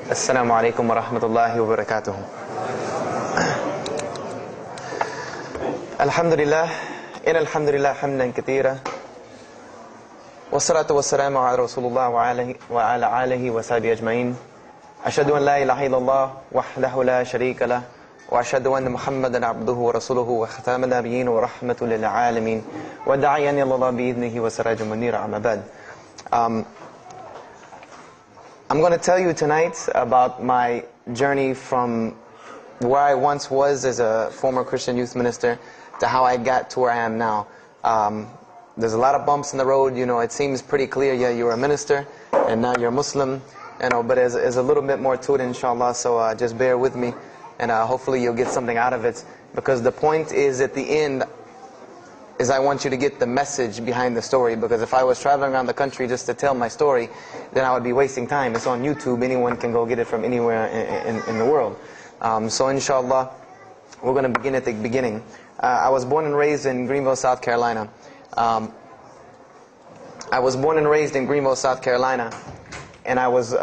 Assalamu alaikum wa rahmatullahi wa barakatuh. Alhamdulillah, alhamdulillah hamdan kathira. Wassalatu wassalamu ala Rasulullah wa ala alihi wa sahbihi ajma'in. Ashhadu an la ilaha illallah wahdahu la sharika lah. Wa ashhadu anna Muhammadan abduhu wa rasuluhu wa khataman nabiyyin wa rahmatul lil alamin. Wa da'iyan ila Allah bi idnihi wa sirajun munira, amma ba'd. I'm going to tell you tonight about my journey from where I once was as a former Christian youth minister to how I got to where I am now. There's a lot of bumps in the road. You know, it seems pretty clear. Yeah, you're a minister and now you're a Muslim. You know, but there's a little bit more to it, inshallah. So just bear with me, and hopefully you'll get something out of it. Because the point is, at the end, is I want you to get the message behind the story. Because if I was traveling around the country just to tell my story, then I would be wasting time. It's on YouTube. Anyone can go get it from anywhere in the world. So inshallah, we're going to begin at the beginning. I was born and raised in Greenville, South Carolina. I was born and raised in Greenville, South Carolina. And I was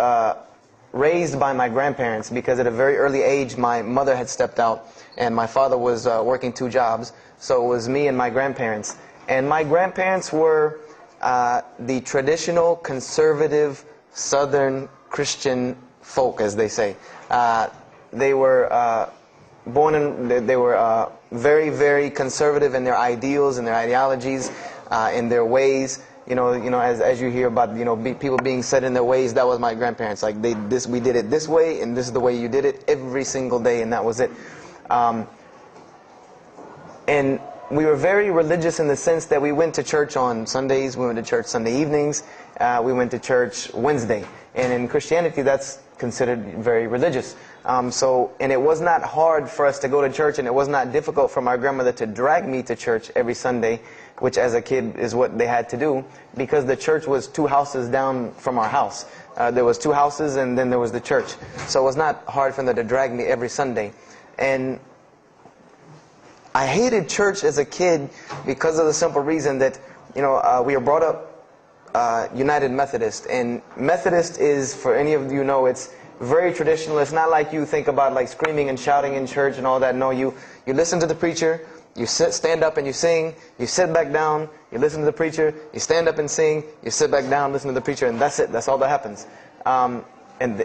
raised by my grandparents because at a very early age, my mother had stepped out and my father was working 2 jobs. So it was me and my grandparents. And my grandparents were the traditional, conservative, Southern Christian folk, as they say. They were they were very, very conservative in their ideals and their ideologies, in their ways. You know, as you hear about, people being set in their ways. That was my grandparents. Like we did it this way, and this is the way you did it every single day, and that was it. And we were very religious in the sense that we went to church on Sundays, we went to church Sunday evenings, we went to church Wednesday. And in Christianity, that's considered very religious. And it was not hard for us to go to church, and it was not difficult for my grandmother to drag me to church every Sunday, which as a kid is what they had to do, because the church was 2 houses down from our house. There was 2 houses, and then there was the church. So it was not hard for them to drag me every Sunday. And I hated church as a kid because of the simple reason that, we were brought up United Methodist. And Methodist is, for any of you know, it's very traditional. It's not like you think about like screaming and shouting in church and all that. No, you listen to the preacher, you stand up and you sing, you sit back down, you listen to the preacher, you stand up and sing, you sit back down, listen to the preacher, and that's it. That's all that happens. And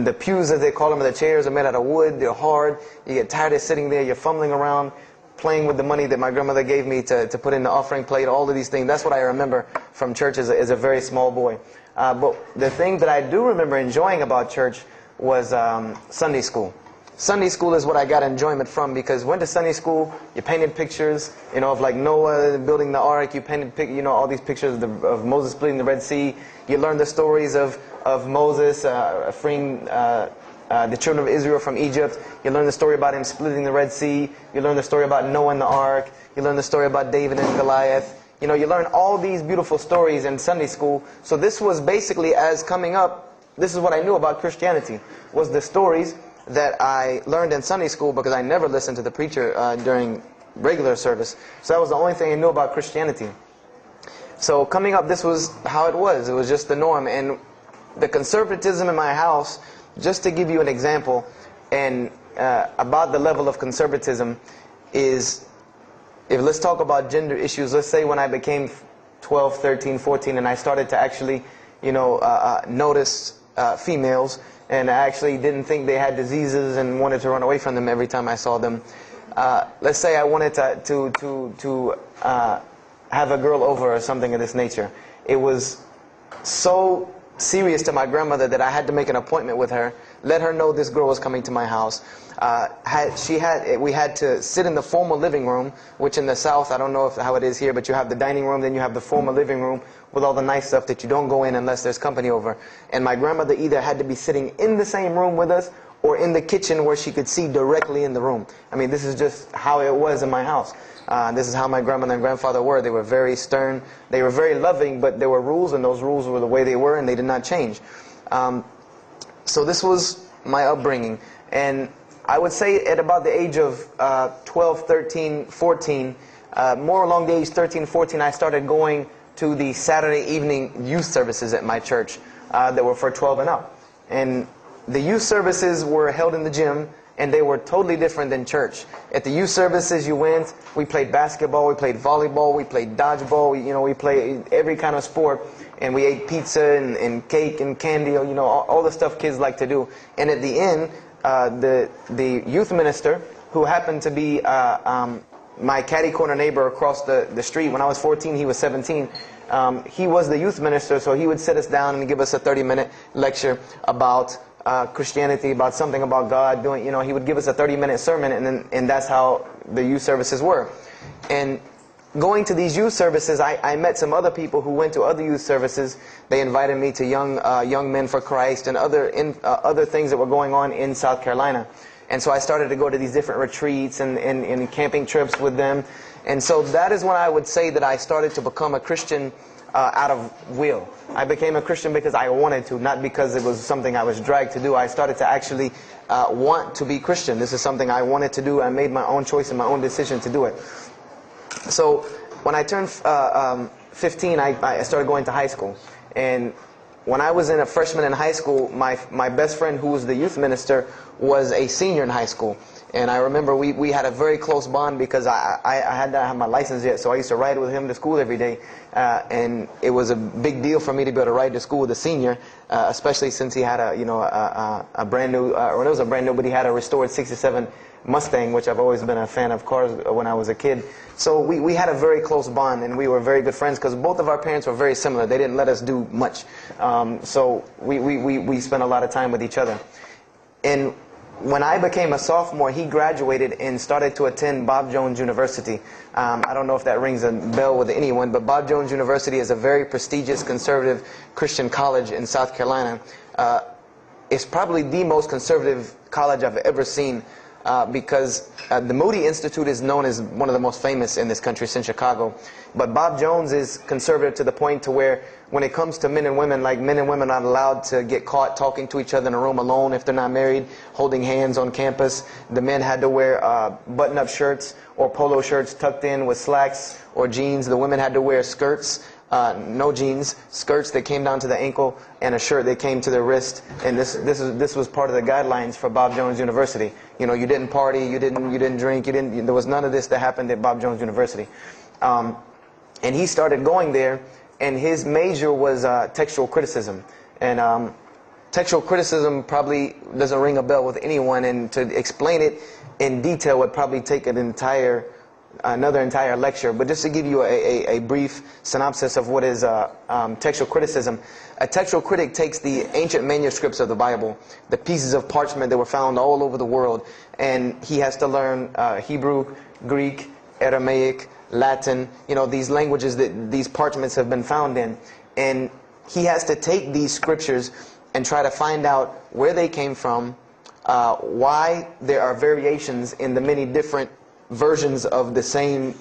the pews, as they call them, the chairs are made out of wood. They're hard. You get tired of sitting there. You're fumbling around, playing with the money that my grandmother gave me to put in the offering plate, all of these things. That's what I remember from church as a very small boy. But the thing that I do remember enjoying about church was Sunday school. Sunday school is what I got enjoyment from, because went to Sunday school, you painted pictures, of like Noah building the ark. You painted, all these pictures of Moses splitting the Red Sea. You learned the stories of Moses freeing the children of Israel from Egypt. You learn the story about him splitting the Red Sea. You learn the story about Noah and the ark. You learn the story about David and Goliath. You learn all these beautiful stories in Sunday school. So this was basically, as coming up, this is what I knew about Christianity, was the stories that I learned in Sunday school, because I never listened to the preacher during regular service. So that was the only thing I knew about Christianity. So coming up, this was how it was. It was just the norm. And the conservatism in my house, just to give you an example, and about the level of conservatism is, let's talk about gender issues. Let's say when I became 12, 13, 14, and I started to actually, notice females, and I actually didn't think they had diseases and wanted to run away from them every time I saw them. Let's say I wanted to have a girl over or something of this nature. It was so serious to my grandmother that I had to make an appointment with her, let her know this girl was coming to my house. We had to sit in the formal living room, which in the South, I don't know how it is here, but you have the dining room, then you have the formal living room with all the nice stuff that you don't go in unless there's company over. And my grandmother either had to be sitting in the same room with us or in the kitchen where she could see directly in the room. I mean, this is just how it was in my house. This is how my grandmother and grandfather were. They were very stern. They were very loving, but there were rules, and those rules were the way they were, and they did not change. So this was my upbringing. And I would say at about the age of 12, 13, 14, more along the age 13, 14, I started going to the Saturday evening youth services at my church that were for 12 and up. And the youth services were held in the gym, and they were totally different than church. At the youth services you went, we played basketball, we played volleyball, we played dodgeball, we played every kind of sport, and we ate pizza and cake and candy, all the stuff kids like to do. And at the end, the youth minister, who happened to be my catty corner neighbor across the street. When I was 14, he was 17. He was the youth minister, so he would sit us down and give us a 30-minute lecture about Christianity, about something about God. He would give us a 30-minute sermon, and that's how the youth services were. And going to these youth services, I met some other people who went to other youth services. They invited me to Young Men for Christ and other things that were going on in South Carolina. And so I started to go to these different retreats and camping trips with them. And so that is when I would say that I started to become a Christian out of will. I became a Christian because I wanted to, not because it was something I was dragged to do. I started to actually want to be Christian. This is something I wanted to do. I made my own choice and my own decision to do it. So when I turned 15, I started going to high school. And when I was a freshman in high school, my best friend, who was the youth minister, was a senior in high school. And I remember we had a very close bond because I had not had my license yet, so I used to ride with him to school every day. And it was a big deal for me to be able to ride to school with a senior, especially since he had a brand new, or it was a brand new, but he had a restored '67 Mustang, which I've always been a fan of cars when I was a kid. So we had a very close bond, and we were very good friends because both of our parents were very similar. They didn't let us do much. So we spent a lot of time with each other. And when I became a sophomore, he graduated and started to attend Bob Jones University. I don't know if that rings a bell with anyone, but Bob Jones University is a very prestigious conservative Christian college in South Carolina. It's probably the most conservative college I've ever seen. Because the Moody Institute is known as one of the most famous in this country since Chicago. But Bob Jones is conservative to the point to where when it comes to men and women, like men and women are not allowed to get caught talking to each other in a room alone if they're not married, holding hands on campus. The men had to wear button-up shirts or polo shirts tucked in with slacks or jeans. The women had to wear skirts. No jeans, skirts that came down to the ankle, and a shirt that came to the wrist. And this was part of the guidelines for Bob Jones University. You didn't party, you didn't drink, there was none of this that happened at Bob Jones University. And he started going there, and his major was textual criticism. And textual criticism probably doesn't ring a bell with anyone, and to explain it in detail would probably take another entire lecture. But just to give you a brief synopsis of what is textual criticism. A textual critic takes the ancient manuscripts of the Bible, the pieces of parchment that were found all over the world, and he has to learn Hebrew, Greek, Aramaic, Latin, these languages that these parchments have been found in. And he has to take these scriptures and try to find out where they came from, why there are variations in the many different versions of the same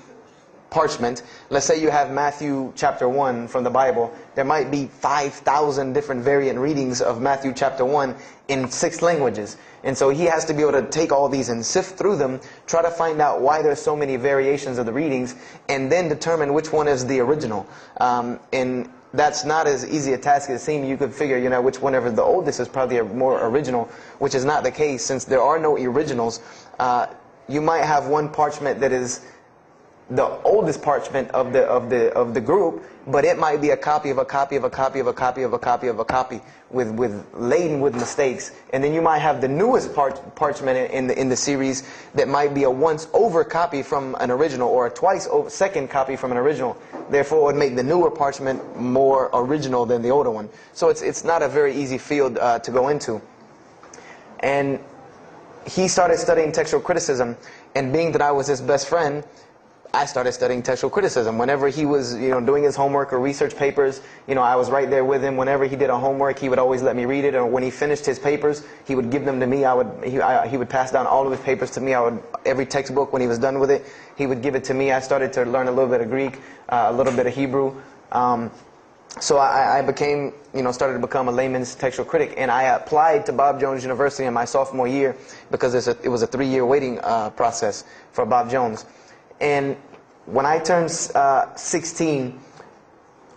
parchment. Let's say you have Matthew chapter 1 from the Bible. There might be 5,000 different variant readings of Matthew chapter 1 in 6 languages. And so he has to be able to take all these and sift through them, try to find out why there's so many variations of the readings, and then determine which one is the original. And that's not as easy a task as it seems. You could figure, which whenever the oldest is probably more original, which is not the case since there are no originals. You might have one parchment that is the oldest parchment of the group, but it might be a copy of a copy of a copy of a copy of a copy of a copy laden with mistakes. And then you might have the newest parchment in the series that might be a once over copy from an original, or a twice over second copy from an original. Therefore, it would make the newer parchment more original than the older one. So it's not a very easy field to go into. And he started studying textual criticism, and being that I was his best friend, I started studying textual criticism. Whenever he was, doing his homework or research papers, I was right there with him. Whenever he did a homework, he would always let me read it. Or when he finished his papers, he would give them to me. He would pass down all of his papers to me. Every textbook, when he was done with it, he would give it to me. I started to learn a little bit of Greek, a little bit of Hebrew. So I became, started to become a layman's textual critic, and I applied to Bob Jones University in my sophomore year because it was a 3-year waiting process for Bob Jones. And when I turned 16,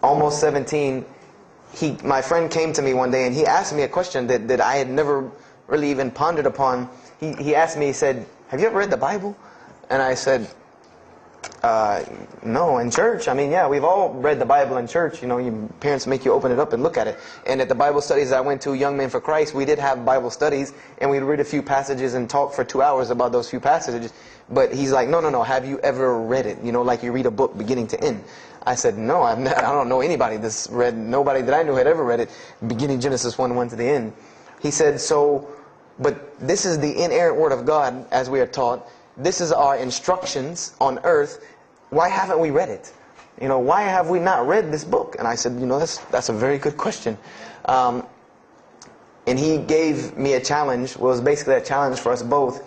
almost 17, my friend came to me one day and he asked me a question that I had never really even pondered upon. He asked me, he said, "Have you ever read the Bible?" And I said, no, in church. I mean, yeah, we've all read the Bible in church. You know, your parents make you open it up and look at it. And at the Bible studies I went to, Young Men for Christ, we did have Bible studies, and we'd read a few passages and talk for 2 hours about those few passages. But he's like, no, have you ever read it? You know, like you read a book beginning to end. I said, no, I don't know anybody that's read, nobody that I knew had ever read it, beginning Genesis 1:1 to the end. He said, but this is the inerrant Word of God, as we are taught. This is our instructions on earth. Why haven't we read it? You know, why have we not read this book? And I said, you know, that's a very good question. And he gave me a challenge. Well, it was basically a challenge for us both.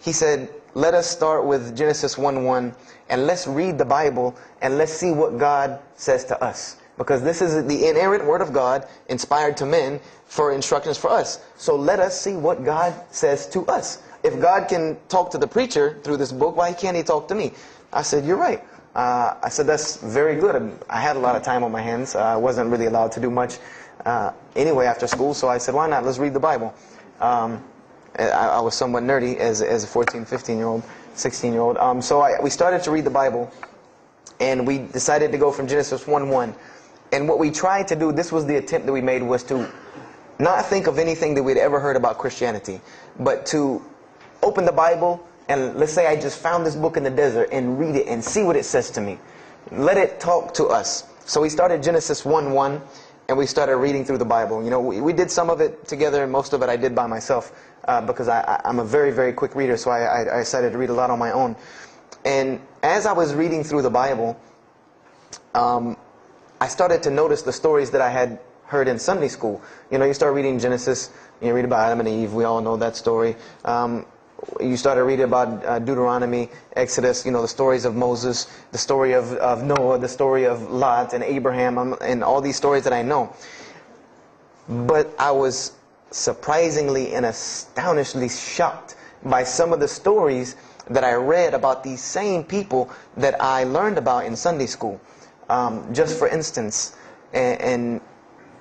He said, let us start with Genesis 1:1 and let's read the Bible and let's see what God says to us. Because this is the inerrant Word of God, inspired to men for instructions for us. So let us see what God says to us. If God can talk to the preacher through this book, why can't He talk to me? I said, you're right. I said, that's very good. I had a lot of time on my hands. I wasn't really allowed to do much anyway after school, so I said, why not? Let's read the Bible. I was somewhat nerdy as a 14, 15-year-old, 16-year-old. So we started to read the Bible, and we decided to go from Genesis 1:1. And what we tried to do, this was the attempt that we made, was to not think of anything that we'd ever heard about Christianity, but to open the Bible, and let's say I just found this book in the desert, and read it and see what it says to me. Let it talk to us. So we started Genesis 1:1, and we started reading through the Bible. You know, we did some of it together, and most of it I did by myself, because I'm a very, very quick reader, so I decided to read a lot on my own. And as I was reading through the Bible, I started to notice the stories that I had heard in Sunday school. You know, you start reading Genesis, you read about Adam and Eve, we all know that story. You started reading about Deuteronomy, Exodus, you know, the stories of Moses, the story of Noah, the story of Lot and Abraham, and all these stories that I know. But I was surprisingly and astonishingly shocked by some of the stories that I read about these same people that I learned about in Sunday school. Just for instance, and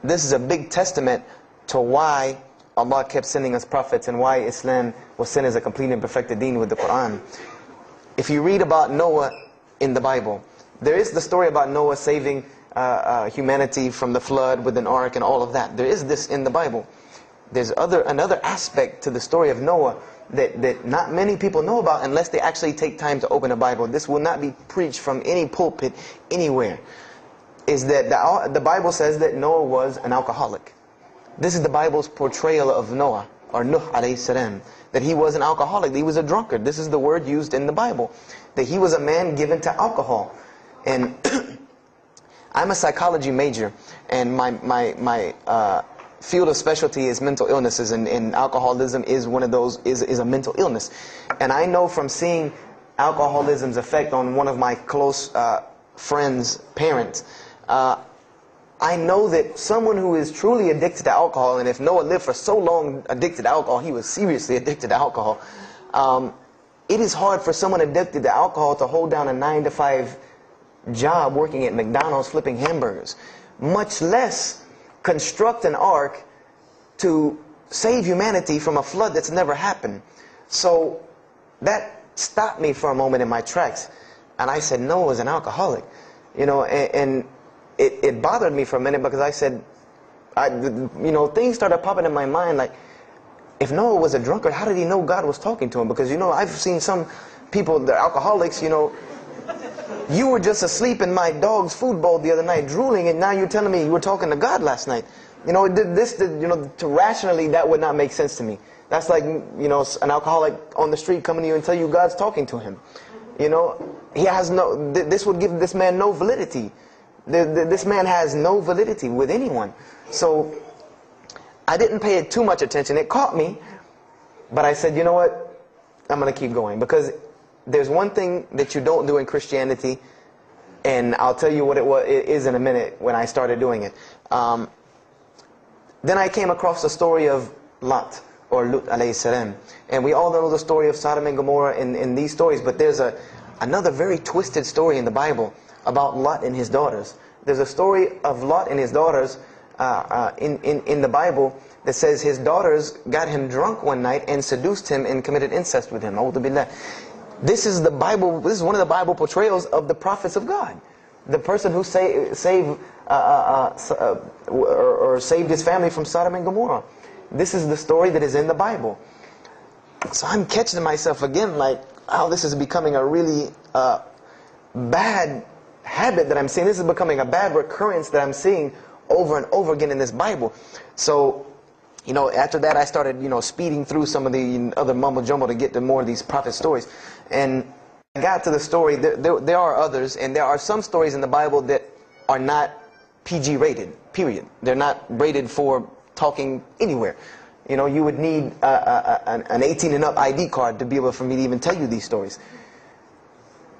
this is a big testament to why Allah kept sending us prophets and why Islam was sent as a complete and perfected deen with the Quran. If you read about Noah in the Bible, there is the story about Noah saving humanity from the flood with an ark and all of that. There is this in the Bible. There's another aspect to the story of Noah that not many people know about unless they actually take time to open a Bible. This will not be preached from any pulpit anywhere. Is that the Bible says that Noah was an alcoholic. This is the Bible's portrayal of Noah, or Nuh alayhi salam, that he was an alcoholic, he was a drunkard. This is the word used in the Bible, that he was a man given to alcohol. And I'm a psychology major, and my field of specialty is mental illnesses, and alcoholism is one of those, is a mental illness. And I know from seeing alcoholism's effect on one of my close friends' parents, I know that someone who is truly addicted to alcohol, and if Noah lived for so long addicted to alcohol, he was seriously addicted to alcohol. It is hard for someone addicted to alcohol to hold down a 9-to-5 job working at McDonald's flipping hamburgers, much less construct an ark to save humanity from a flood that's never happened. So that stopped me for a moment in my tracks, and I said, Noah was an alcoholic. You know, and it bothered me for a minute, because I said, you know, things started popping in my mind like, if Noah was a drunkard, how did he know God was talking to him? Because, you know, I've seen some people, they're alcoholics, you know, you were just asleep in my dog's food bowl the other night drooling, and now you're telling me you were talking to God last night. You know, you know, to rationally, that would not make sense to me. That's like, you know, an alcoholic on the street coming to you and tell you God's talking to him. You know, he has no, this would give this man no validity. This man has no validity with anyone. So I didn't pay it too much attention. It caught me, but I said, you know what, I'm going to keep going, because there's one thing that you don't do in Christianity, and I'll tell you what it is in a minute when I started doing it. Then I came across the story of Lot, or Lut alayhi salam. And we all know the story of Sodom and Gomorrah in these stories, but there's another very twisted story in the Bible about Lot and his daughters. There's a story of Lot and his daughters in the Bible that says his daughters got him drunk one night and seduced him and committed incest with him. A'udhu billah. This is the Bible. This is one of the Bible portrayals of the prophets of God. The person who saved his family from Sodom and Gomorrah. This is the story that is in the Bible. So I'm catching myself again like, oh, this is becoming a really bad habit that I'm seeing. This is becoming a bad recurrence that I'm seeing over and over again in this Bible. So, after that I started, speeding through some of the other mumbo jumbo to get to more of these prophet stories. And I got to the story, there are others, and there are some stories in the Bible that are not PG rated, period. They're not rated for talking anywhere. You would need an 18 and up ID card to be able for me to even tell you these stories.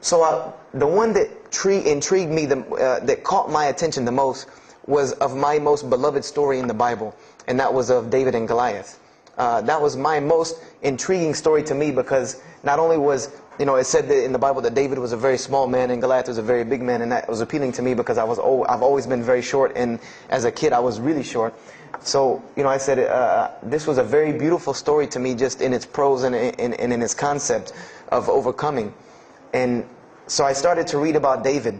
So the one that intrigued me, that caught my attention the most, was of my most beloved story in the Bible, and that was of David and Goliath. That was my most intriguing story to me, because not only was, it said that in the Bible that David was a very small man and Goliath was a very big man, and that was appealing to me because I've always been very short, and as a kid I was really short. So, I said this was a very beautiful story to me, just in its prose and in its concept of overcoming. And so I started to read about David.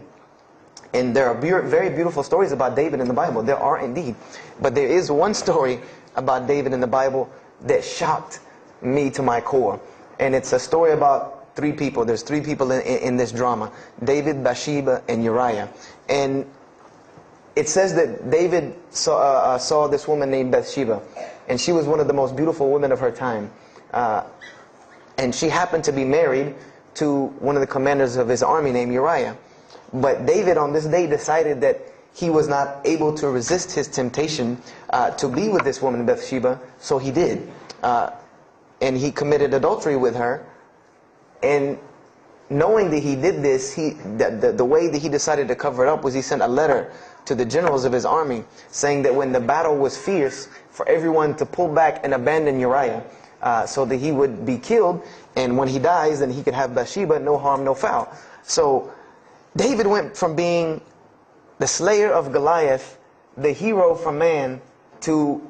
And there are very beautiful stories about David in the Bible. There are indeed. But there is one story about David in the Bible that shocked me to my core. And it's a story about three people. There's three people in this drama: David, Bathsheba, and Uriah. And it says that David saw this woman named Bathsheba. And she was one of the most beautiful women of her time. And she happened to be married to one of the commanders of his army named Uriah. But David on this day decided that he was not able to resist his temptation to be with this woman Bathsheba, so he did. And he committed adultery with her. And knowing that he did this, the way that he decided to cover it up was he sent a letter to the generals of his army saying that when the battle was fierce, for everyone to pull back and abandon Uriah, so that he would be killed, and when he dies, then he could have Bathsheba, no harm, no foul. So David went from being the slayer of Goliath, the hero from man, to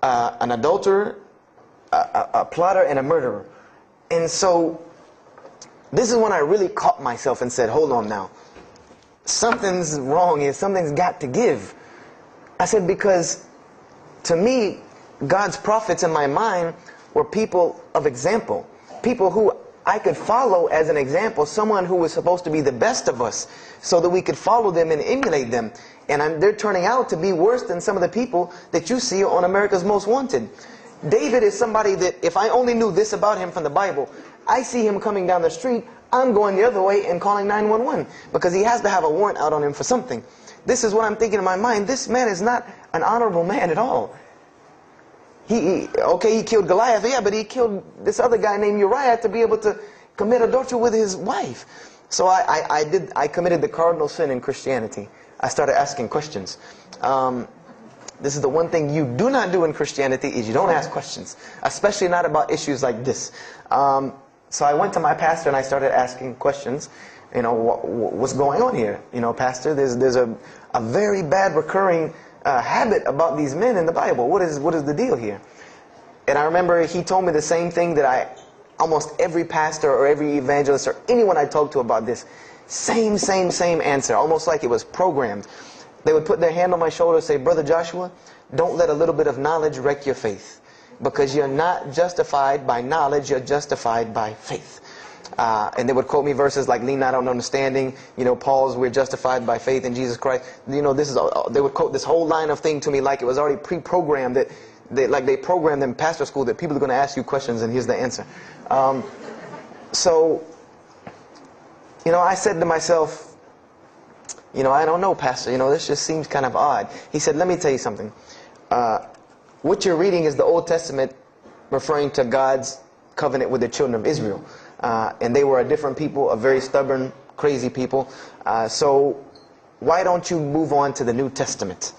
an adulterer, a plotter, and a murderer. And so this is when I really caught myself and said, hold on now. Something's wrong here. Something's got to give. I said, because to me, God's prophets in my mind were people of example. People who I could follow as an example. Someone who was supposed to be the best of us, so that we could follow them and emulate them. And they're turning out to be worse than some of the people that you see on America's Most Wanted. David is somebody that, if I only knew this about him from the Bible, I see him coming down the street, I'm going the other way and calling 911, because he has to have a warrant out on him for something. This is what I'm thinking in my mind. This man is not an honorable man at all. He killed Goliath, yeah, but he killed this other guy named Uriah to be able to commit adultery with his wife. So I committed the cardinal sin in Christianity. I started asking questions. This is the one thing you do not do in Christianity, is you don't ask questions, especially not about issues like this. So I went to my pastor and I started asking questions. What's going on here? Pastor, there's a very bad recurring habit about these men in the Bible. What is the deal here? And I remember he told me the same thing that almost every pastor or every evangelist or anyone I talked to about this, same answer, almost like it was programmed. They would put their hand on my shoulder and say, Brother Joshua, don't let a little bit of knowledge wreck your faith, because you're not justified by knowledge, you're justified by faith. And they would quote me verses like, lean not on understanding, Paul's, we're justified by faith in Jesus Christ. They would quote this whole line of thing to me like it was already pre-programmed, that they programmed in pastor school that people are going to ask you questions and here's the answer. So I said to myself, I don't know, Pastor, this just seems kind of odd. He said, let me tell you something. What you're reading is the Old Testament referring to God's covenant with the children of Israel. And they were a different people, a very stubborn, crazy people. So why don't you move on to the New Testament?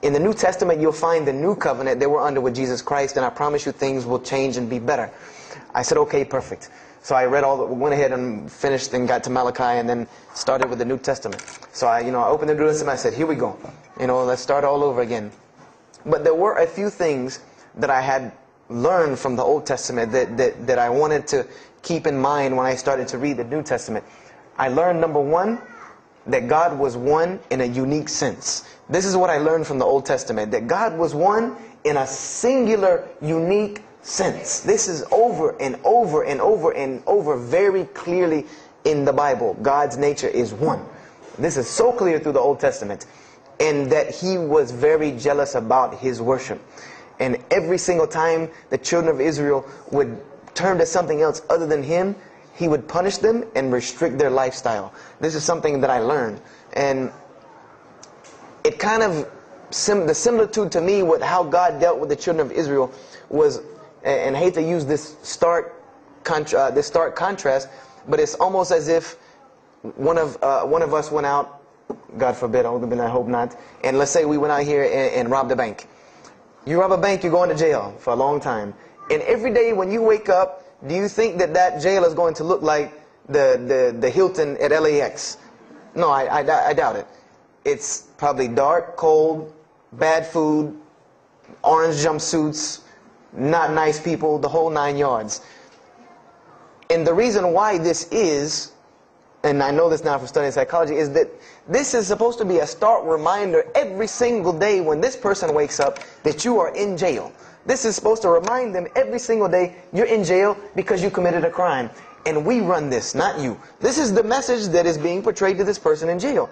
In the New Testament, you'll find the new covenant that we're under with Jesus Christ, and I promise you things will change and be better. I said, okay, perfect. So I went ahead and finished and got to Malachi and then started with the New Testament. So I opened the New Testament. I said, here we go. Let's start all over again. But there were a few things that I had learned from the Old Testament that I wanted to keep in mind when I started to read the New Testament. I learned, number one, that God was one in a unique sense. This is what I learned from the Old Testament, that God was one in a singular, unique sense. This is over and over and over and over very clearly in the Bible. God's nature is one. This is so clear through the Old Testament. And that He was very jealous about His worship. And every single time the children of Israel would turn to something else other than Him, He would punish them and restrict their lifestyle. This is something that I learned. And it kind of, the similitude to me with how God dealt with the children of Israel was, and I hate to use this stark contrast, but it's almost as if one of us went out, God forbid, I hope not, and let's say we went out here and robbed a bank. You rob a bank, you're going to jail for a long time. And every day when you wake up, do you think that jail is going to look like the Hilton at LAX? No, I doubt it. It's probably dark, cold, bad food, orange jumpsuits, not nice people, the whole 9 yards. And the reason why this is, and I know this now from studying psychology, is that this is supposed to be a stark reminder every single day when this person wakes up that you are in jail. This is supposed to remind them every single day you're in jail because you committed a crime. And we run this, not you. This is the message that is being portrayed to this person in jail.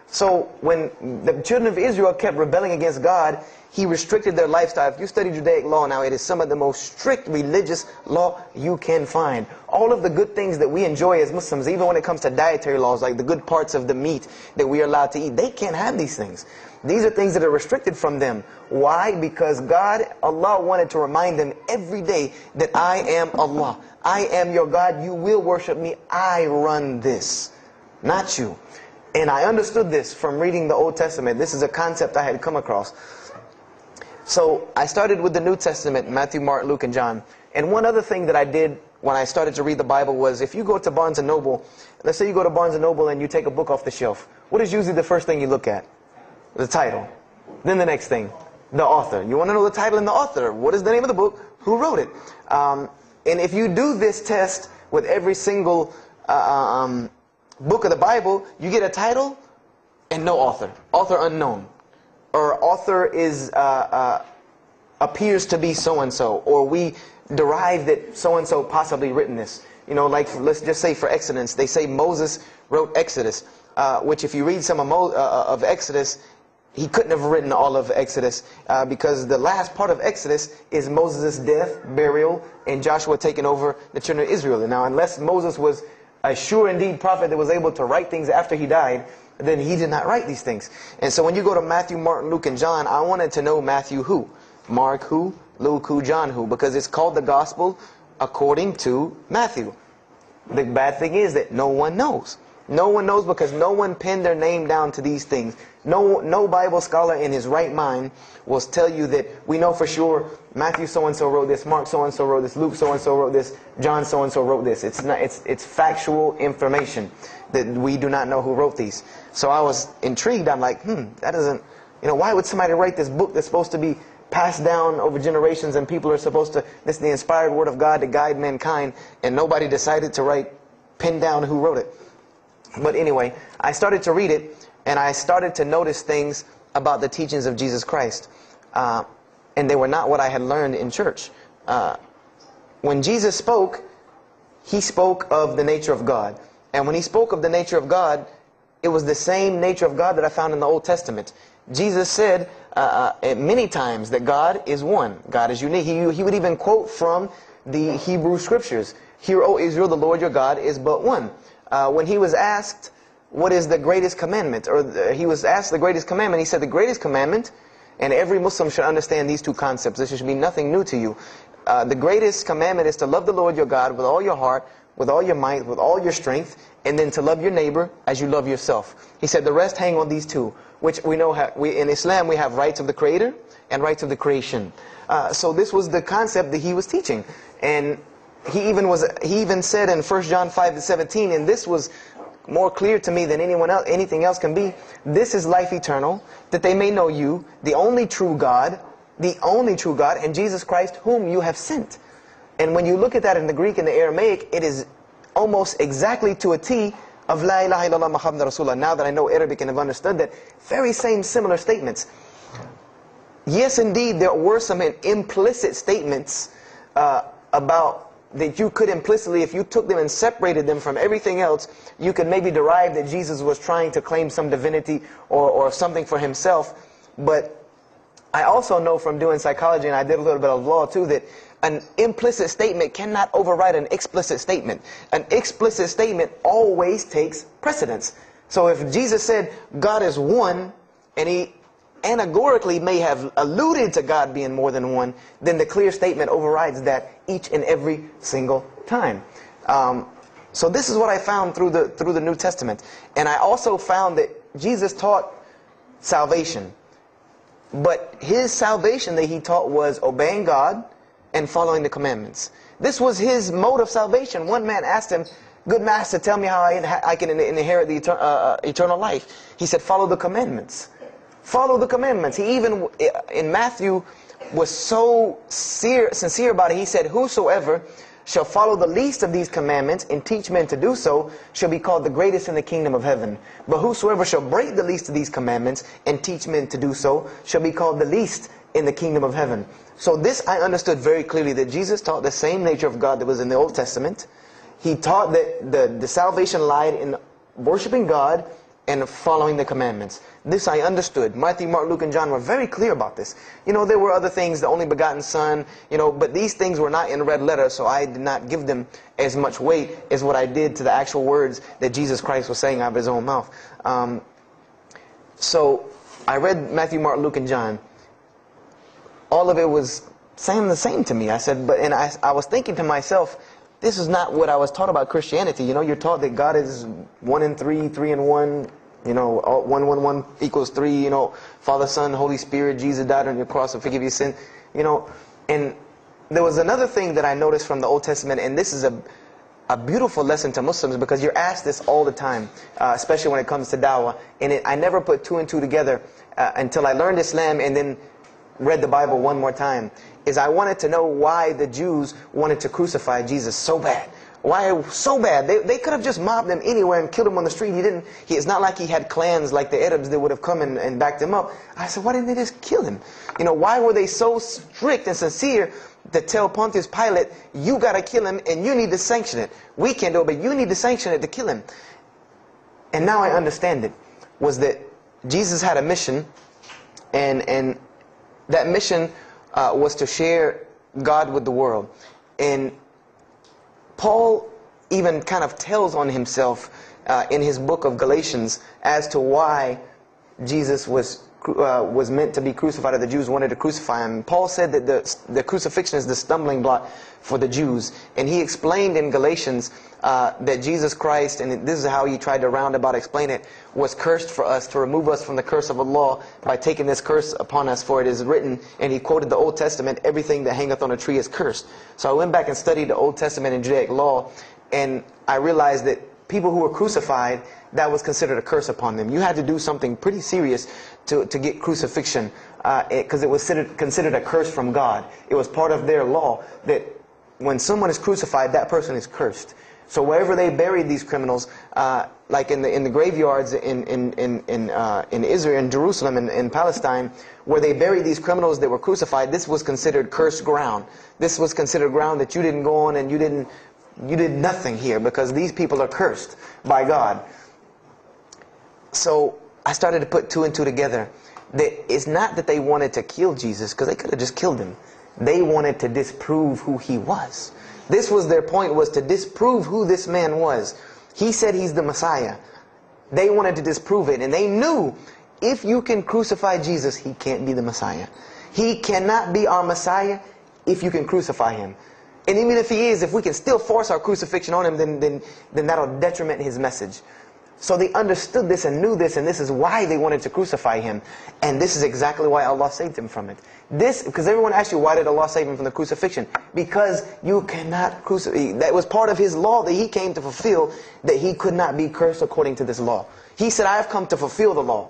So when the children of Israel kept rebelling against God, He restricted their lifestyle. If you study Judaic law now, it is some of the most strict religious law you can find. All of the good things that we enjoy as Muslims, even when it comes to dietary laws, like the good parts of the meat that we are allowed to eat, they can't have these things. These are things that are restricted from them. Why? Because Allah wanted to remind them every day that I am Allah. I am your God. You will worship me. I run this, not you. And I understood this from reading the Old Testament. This is a concept I had come across. So I started with the New Testament, Matthew, Mark, Luke, and John. And one other thing that I did when I started to read the Bible was, if you go to Barnes & Noble, let's say you go to Barnes & Noble and you take a book off the shelf. What is usually the first thing you look at? The title. Then the next thing, the author. You want to know the title and the author. What is the name of the book? Who wrote it? And if you do this test with every single book of the Bible, you get a title and no author. Author unknown. Or author is appears to be so-and-so. Or we derive that so-and-so possibly written this. Like let's just say for Exodus, they say Moses wrote Exodus. Which if you read some of Exodus, he couldn't have written all of Exodus because the last part of Exodus is Moses' death, burial, and Joshua taking over the children of Israel. Now, unless Moses was a sure indeed prophet that was able to write things after he died, then he did not write these things. And so when you go to Matthew, Mark, Luke, and John, I wanted to know Matthew who, Mark who, Luke who, John who, because it's called the Gospel according to Matthew. The bad thing is that no one knows. No one knows because no one penned their name down to these things. No Bible scholar in his right mind will tell you that we know for sure Matthew so-and-so wrote this, Mark so-and-so wrote this, Luke so-and-so wrote this, John so-and-so wrote this. It's factual information that we do not know who wrote these. So I was intrigued. I'm like, that doesn't, why would somebody write this book that's supposed to be passed down over generations and people are supposed to, this is the inspired word of God to guide mankind, and nobody decided to pin down who wrote it. But anyway, I started to read it, and I started to notice things about the teachings of Jesus Christ. And they were not what I had learned in church. When Jesus spoke, He spoke of the nature of God. And when He spoke of the nature of God, it was the same nature of God that I found in the Old Testament. Jesus said many times that God is one. God is unique. He would even quote from the Hebrew Scriptures. Hear, O Israel, the Lord your God is but one. When He was asked, what is the greatest commandment? Or He was asked the greatest commandment. He said the greatest commandment, and every Muslim should understand these two concepts. This should be nothing new to you. The greatest commandment is to love the Lord your God with all your heart, with all your might, with all your strength, and then to love your neighbor as you love yourself. He said the rest hang on these two, which we know in Islam we have rights of the Creator and rights of the creation. So this was the concept that He was teaching. And he even said in 1 John 5:17, and this was more clear to me than anything else can be, this is life eternal, that they may know you, the only true God, and Jesus Christ, whom you have sent. And when you look at that in the Greek and the Aramaic, it is almost exactly to a T of La ilaha illallah Muhammad Rasulullah. Now that I know Arabic and have understood that, very same similar statements. Yes, indeed, there were some implicit statements about that you could implicitly, if you took them and separated them from everything else, you could maybe derive that Jesus was trying to claim some divinity or something for himself. But I also know from doing psychology, and I did a little bit of law too, that an implicit statement cannot override an explicit statement. An explicit statement always takes precedence. So if Jesus said God is one, and he allegorically may have alluded to God being more than one, then the clear statement overrides that each and every single time. So this is what I found through the New Testament. And I also found that Jesus taught salvation. But his salvation that he taught was obeying God and following the commandments. This was his mode of salvation. One man asked him, "Good master, tell me how I can inherit the eternal life." He said, "Follow the commandments." Follow the commandments. He even, in Matthew, was so sincere about it. He said, "Whosoever shall follow the least of these commandments and teach men to do so shall be called the greatest in the kingdom of heaven. But whosoever shall break the least of these commandments and teach men to do so shall be called the least in the kingdom of heaven." So this I understood very clearly, that Jesus taught the same nature of God that was in the Old Testament. He taught that the salvation lied in worshiping God and following the commandments. This I understood. Matthew, Mark, Luke, and John were very clear about this. You know, there were other things, the only begotten Son, you know, but these things were not in red letter, so I did not give them as much weight as what I did to the actual words that Jesus Christ was saying out of his own mouth. So I read Matthew, Mark, Luke, and John. All of it was saying the same to me. I said, and I was thinking to myself, this is not what I was taught about Christianity. You know, you're taught that God is 1 in 3, 3 in 1. You know, 1, 1, 1 equals 3. You know, Father, Son, Holy Spirit. Jesus died on your cross to forgive your sin. You know, and there was another thing that I noticed from the Old Testament, and this is a beautiful lesson to Muslims, because you're asked this all the time, especially when it comes to dawah. And I never put 2 and 2 together until I learned Islam and then read the Bible one more time. Is I wanted to know why the Jews wanted to crucify Jesus so bad. Why so bad? They could have just mobbed him anywhere and killed him on the street. It's not like he had clans like the Arabs that would have come and backed him up. I said, why didn't they just kill him? You know, why were they so strict and sincere to tell Pontius Pilate, you got to kill him and you need to sanction it? We can't do it, but you need to sanction it to kill him. And now I understand it, was that Jesus had a mission, and that mission was to share God with the world. And Paul even kind of tells on himself in his book of Galatians as to why Jesus was meant to be crucified, or the Jews wanted to crucify him. Paul said that the crucifixion is the stumbling block for the Jews. And he explained in Galatians that Jesus Christ, and this is how he tried to roundabout explain it, was cursed for us, to remove us from the curse of Allah by taking this curse upon us. For it is written, and he quoted the Old Testament, everything that hangeth on a tree is cursed. So I went back and studied the Old Testament and Judaic law, and I realized that people who were crucified, that was considered a curse upon them. You had to do something pretty serious to get crucifixion, because it was considered a curse from God. It was part of their law that when someone is crucified, that person is cursed. So wherever they buried these criminals, like in the graveyards in Israel, in Jerusalem, in Palestine, where they buried these criminals that were crucified, this was considered cursed ground. This was considered ground that you didn't go on, and you did nothing here, because these people are cursed by God. So I started to put 2 and 2 together. It's not that they wanted to kill Jesus, because they could have just killed him. They wanted to disprove who he was. This was their point, was to disprove who this man was. He said he's the Messiah. They wanted to disprove it, and they knew if you can crucify Jesus, he can't be the Messiah. He cannot be our Messiah if you can crucify him. And even if he is, if we can still force our crucifixion on him, then that'll detriment his message. So they understood this and knew this, and this is why they wanted to crucify him. And this is exactly why Allah saved him from it. Because everyone asks you, why did Allah save him from the crucifixion? Because you cannot crucify. That was part of his law that he came to fulfill, that he could not be cursed according to this law. He said, I have come to fulfill the law.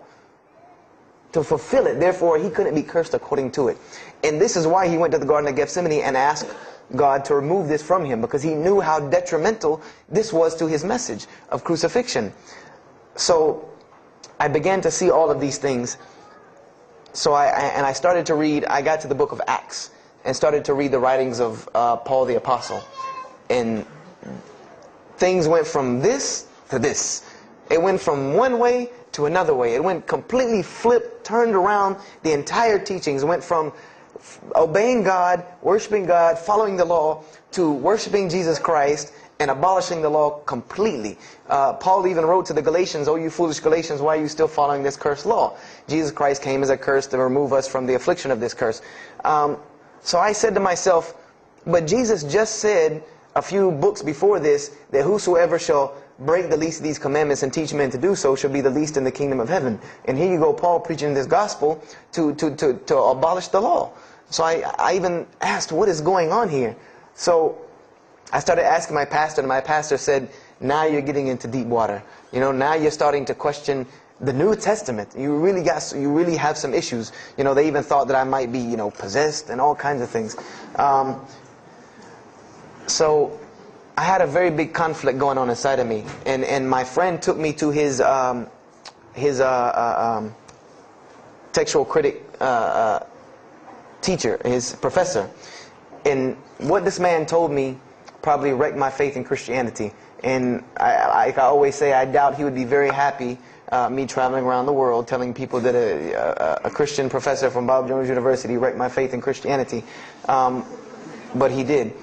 To fulfill it. Therefore, he couldn't be cursed according to it. And this is why he went to the Garden of Gethsemane and asked God to remove this from him, because he knew how detrimental this was to his message of crucifixion. So I began to see all of these things. So I started to read, I got to the book of Acts and started to read the writings of Paul the Apostle. And things went from this to this. It went from one way to another way. It went completely flipped, turned around. The entire teachings went from obeying God, worshiping God, following the law, to worshiping Jesus Christ and abolishing the law completely. Paul even wrote to the Galatians, "Oh, you foolish Galatians, why are you still following this cursed law?" Jesus Christ came as a curse to remove us from the affliction of this curse. So I said to myself, but Jesus just said a few books before this that whosoever shall break the least of these commandments and teach men to do so shall be the least in the kingdom of heaven. And here you go, Paul preaching this gospel to abolish the law. So I even asked, what is going on here? So I started asking my pastor, and my pastor said, now you're getting into deep water. You know, now you're starting to question the New Testament. You really have some issues. You know, they even thought that I might be, you know, possessed and all kinds of things. So I had a very big conflict going on inside of me, and my friend took me to his textual critic teacher, his professor. And what this man told me probably wrecked my faith in Christianity. And I always say, I doubt he would be very happy me traveling around the world telling people that a Christian professor from Bob Jones University wrecked my faith in Christianity. But he did.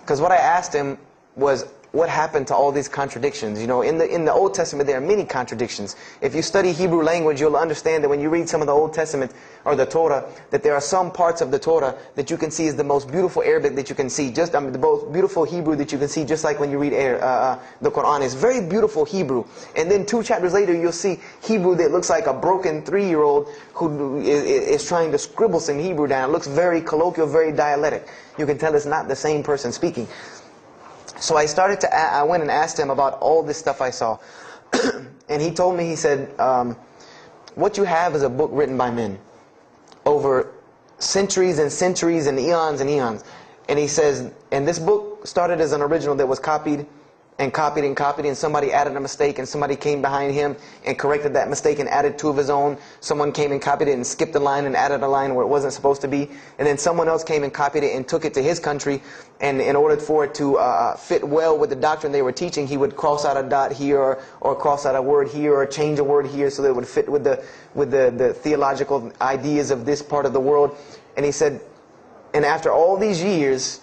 Because what I asked him was, what happened to all these contradictions? You know, in the Old Testament there are many contradictions. If you study Hebrew language, you'll understand that when you read some of the Old Testament or the Torah, that there are some parts of the Torah that you can see is the most beautiful Arabic that you can see, the most beautiful Hebrew that you can see, just like when you read the Quran. It's very beautiful Hebrew. And then 2 chapters later, you'll see Hebrew that looks like a broken 3-year-old who is trying to scribble some Hebrew down. It looks very colloquial, very dialectic. You can tell it's not the same person speaking. So I went and asked him about all this stuff I saw. And he told me, he said, what you have is a book written by men over centuries and centuries and eons and eons. And he says, and this book started as an original that was copied and copied and copied, and somebody added a mistake, and somebody came behind him and corrected that mistake and added 2 of his own. Someone came and copied it and skipped a line and added a line where it wasn't supposed to be. And then someone else came and copied it and took it to his country, and in order for it to fit well with the doctrine they were teaching, he would cross out a dot here or cross out a word here or change a word here so that it would fit with the theological ideas of this part of the world. And he said, and after all these years,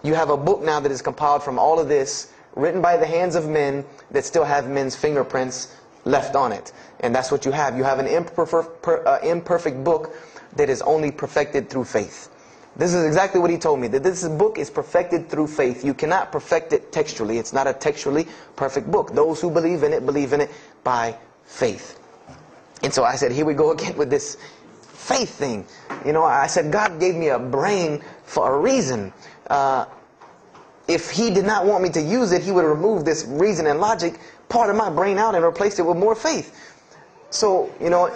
you have a book now that is compiled from all of this, written by the hands of men that still have men's fingerprints left on it. And that's what you have. You have an imperfect book that is only perfected through faith. This is exactly what he told me, that this book is perfected through faith. You cannot perfect it textually. It's not a textually perfect book. Those who believe in it by faith. And so I said, here we go again with this faith thing. You know, I said, God gave me a brain for a reason. If he did not want me to use it, he would remove this reason and logic part of my brain out and replace it with more faith. So, you know,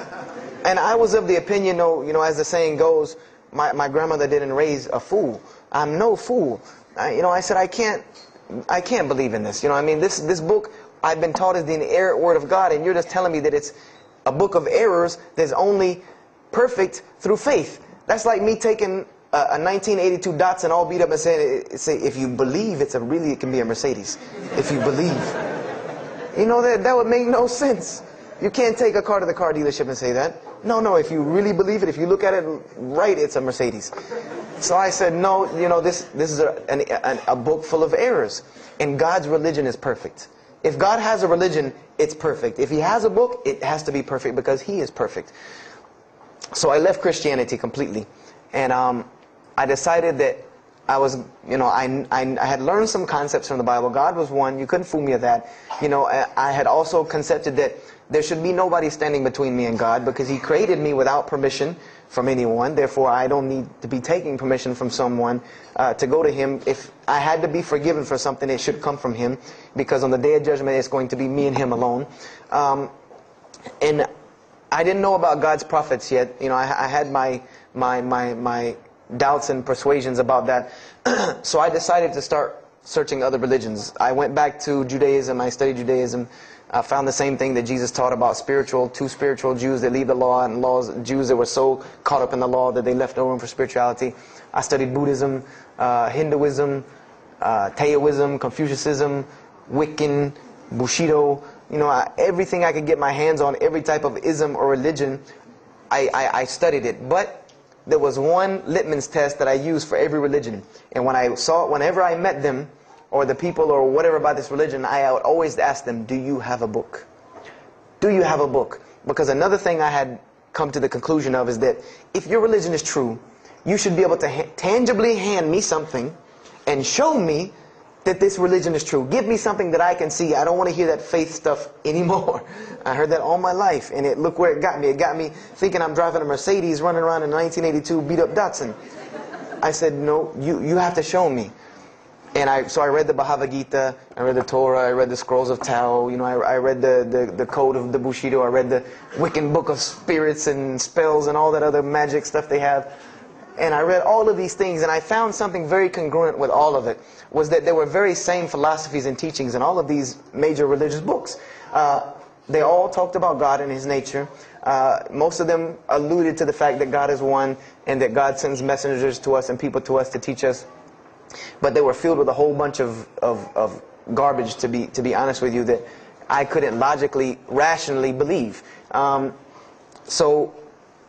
and I was of the opinion, you know, as the saying goes, my grandmother didn't raise a fool. I'm no fool. You know, I said, I can't believe in this. You know, I mean, this book I've been taught is the inerrant word of God, and you're just telling me that it's a book of errors that's only perfect through faith. That's like me taking a 1982 Datsun all beat up and say, if you believe, it can be a Mercedes. If you believe. You know, that would make no sense. You can't take a car to the car dealership and say that. No, if you really believe it, if you look at it right, it's a Mercedes. So I said, no, you know, this is a book full of errors. And God's religion is perfect. If God has a religion, it's perfect. If he has a book, it has to be perfect because he is perfect. So I left Christianity completely. And I decided that I was, I had learned some concepts from the Bible. God was one. You couldn't fool me of that. I had also concepted that there should be nobody standing between me and God, because He created me without permission from anyone. Therefore, I don't need to be taking permission from someone to go to Him. If I had to be forgiven for something, it should come from Him, because on the day of judgment, it's going to be me and Him alone. And I didn't know about God's prophets yet. I had my doubts and persuasions about that. So I decided to start searching other religions. I went back to Judaism. I studied Judaism. I found the same thing that Jesus taught about two spiritual Jews that leave the law, and Jews that were so caught up in the law that they left no room for spirituality. I studied Buddhism, Hinduism, Taoism, Confucianism, Wiccan, Bushido. Everything I could get my hands on, every type of ism or religion, I studied it. But there was one litmus test that I used for every religion. And whenever I met them, or the people or whatever about this religion, I would always ask them, do you have a book? Do you have a book? Because another thing I had come to the conclusion of is that if your religion is true, you should be able to tangibly hand me something and show me that this religion is true. Give me something that I can see. I don't want to hear that faith stuff anymore. I heard that all my life, and look where it got me. It got me thinking I'm driving a Mercedes running around in a 1982 beat-up Datsun. I said, no, you have to show me. And so I read the Bhagavad Gita, I read the Torah, I read the Scrolls of Tao, I read the Code of the Bushido, I read the Wiccan Book of Spirits and Spells and all that other magic stuff they have. And I read all of these things, and I found something very congruent with all of it, was that there were very same philosophies and teachings in all of these major religious books. They all talked about God and His nature. Most of them alluded to the fact that God is one, and that God sends messengers to us and people to us to teach us. But they were filled with a whole bunch of garbage, to be honest with you, that I couldn't logically, rationally believe. So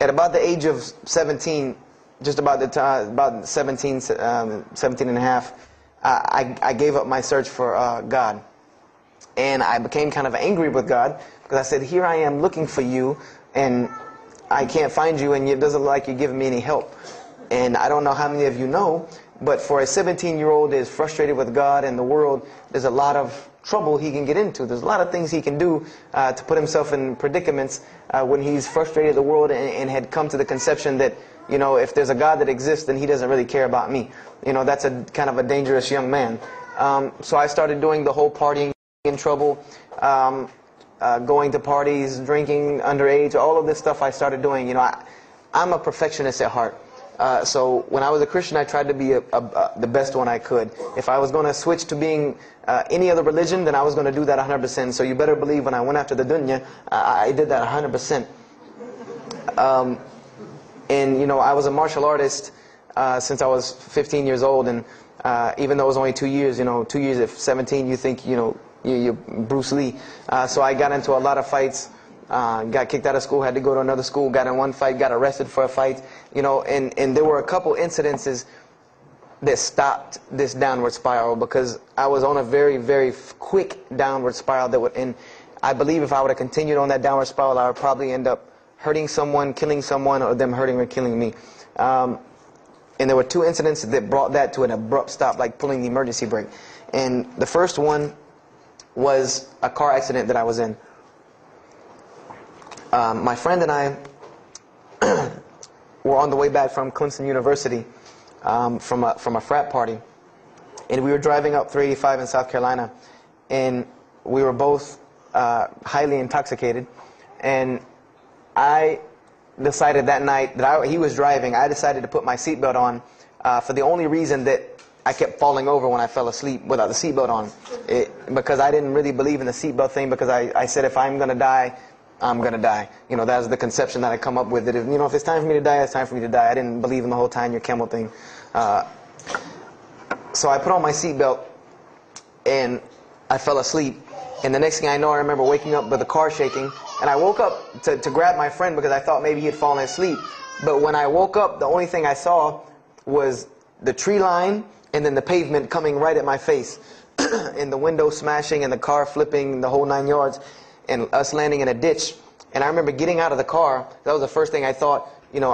at about the age of 17, just about the time, about 17 and a half, I gave up my search for God. And I became kind of angry with God, because I said, here I am looking for you, and I can't find you, and it doesn't look like you're giving me any help. And I don't know how many of you know, but for a 17-year-old that is frustrated with God and the world, there's a lot of trouble he can get into. There's a lot of things he can do to put himself in predicaments when he's frustrated with the world and had come to the conception that, if there's a God that exists, then He doesn't really care about me. That's a kind of a dangerous young man. So I started doing the whole partying in trouble, going to parties, drinking underage, all of this stuff I started doing. I'm a perfectionist at heart. So when I was a Christian, I tried to be the best one I could. If I was going to switch to being any other religion, then I was going to do that 100%. So you better believe when I went after the dunya, I did that 100%. And I was a martial artist since I was 15 years old, and even though it was only 2 years, 2 years at 17, you think you're Bruce Lee. So I got into a lot of fights. Got kicked out of school, had to go to another school, got in one fight, got arrested for a fight, and there were a couple incidences that stopped this downward spiral, because I was on a very, very quick downward spiral that would end. I believe if I would have continued on that downward spiral, I would probably end up hurting someone, killing someone, or them hurting or killing me. And there were two incidents that brought that to an abrupt stop, like pulling the emergency brake. And the first one was a car accident that I was in. My friend and I were on the way back from Clemson University from a frat party, and we were driving up 385 in South Carolina, and we were both highly intoxicated, and I decided that night that he was driving. I decided to put my seatbelt on for the only reason that I kept falling over when I fell asleep without the seatbelt on, because I didn't really believe in the seatbelt thing, because I said if I'm going to die, I'm going to die. That was the conception that I come up with, that if it's time for me to die, it's time for me to die. I didn't believe in the whole tying your camel thing. So I put on my seatbelt, and I fell asleep. And the next thing I know, I remember waking up with the car shaking. And I woke up to grab my friend, because I thought maybe he had fallen asleep. But when I woke up, the only thing I saw was the tree line and then the pavement coming right at my face. And the window smashing and the car flipping, the whole 9 yards. And us landing in a ditch. And I remember getting out of the car. That was the first thing I thought. you know,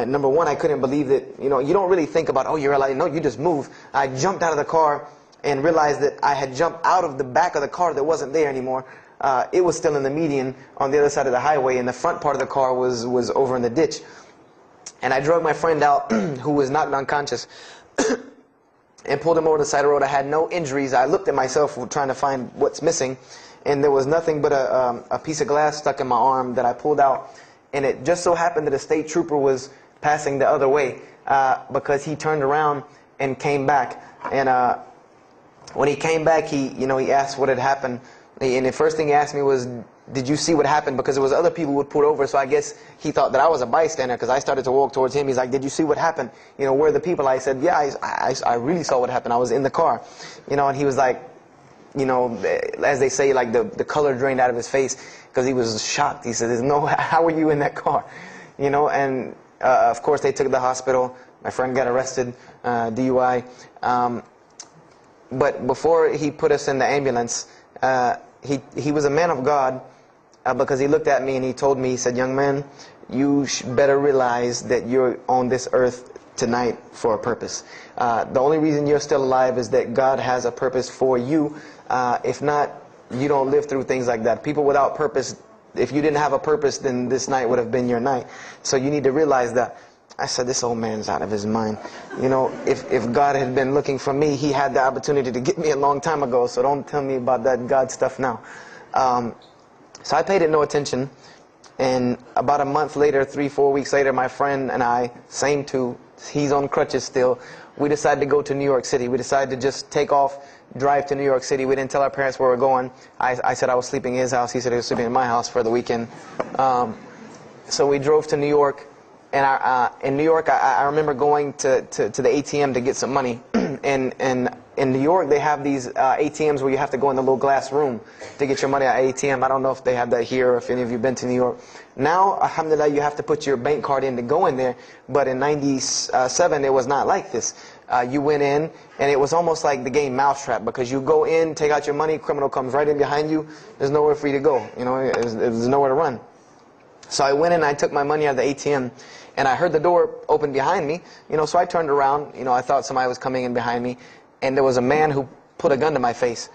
number one, I couldn't believe that, you know, you don't really think about, oh, you're alive. No, you just move. I jumped out of the car and realized that I had jumped out of the back of the car that wasn't there anymore. It was still in the median on the other side of the highway, and the front part of the car was over in the ditch. And I drug my friend out, who was knocked unconscious, and pulled him over the side of the road. I had no injuries. I looked at myself trying to find what's missing, and there was nothing but a piece of glass stuck in my arm that I pulled out. And it just so happened that a state trooper was passing the other way, because he turned around and came back. And when he came back, he asked what had happened. And the first thing he asked me was, did you see what happened? Because there was other people who would pull over, so I guess he thought that I was a bystander, because I started to walk towards him. He's like, did you see what happened? You know, where are the people? I said, yeah, I really saw what happened. I was in the car. You know, and he was like, you know, as they say, like the color drained out of his face, because he was shocked. He said, how were you in that car? You know, and of course they took to the hospital. My friend got arrested, DUI. But before he put us in the ambulance, he was a man of God, because he looked at me and he told me, he said, young man, you better realize that you're on this earth tonight for a purpose. The only reason you're still alive is that God has a purpose for you. If not, you don't live through things like that. People without purpose, if you didn't have a purpose, then this night would have been your night. So you need to realize that. I said, this old man's out of his mind. You know, if God had been looking for me, he had the opportunity to get me a long time ago. So don't tell me about that God stuff now. So I paid it no attention. And about a month later, 3-4 weeks later, my friend and I, same two, he's on crutches still, we decided to go to New York City. We decided to just take off, drive to New York City. We didn't tell our parents where we were going. I said I was sleeping in his house. He said he was sleeping in my house for the weekend. So we drove to New York. And in New York, I remember going to the ATM to get some money. And in New York, they have these ATMs where you have to go in the little glass room to get your money at ATM. I don't know if they have that here, or if any of you have been to New York. Now, alhamdulillah, you have to put your bank card in to go in there. But in '97, it was not like this. You went in, and it was almost like the game Mousetrap, because you go in, take out your money, criminal comes right in behind you. There's nowhere for you to go. You know, there's nowhere to run. So I went in, I took my money out of the ATM, and I heard the door open behind me. You know, so I turned around. You know, I thought somebody was coming in behind me, and there was a man who put a gun to my face.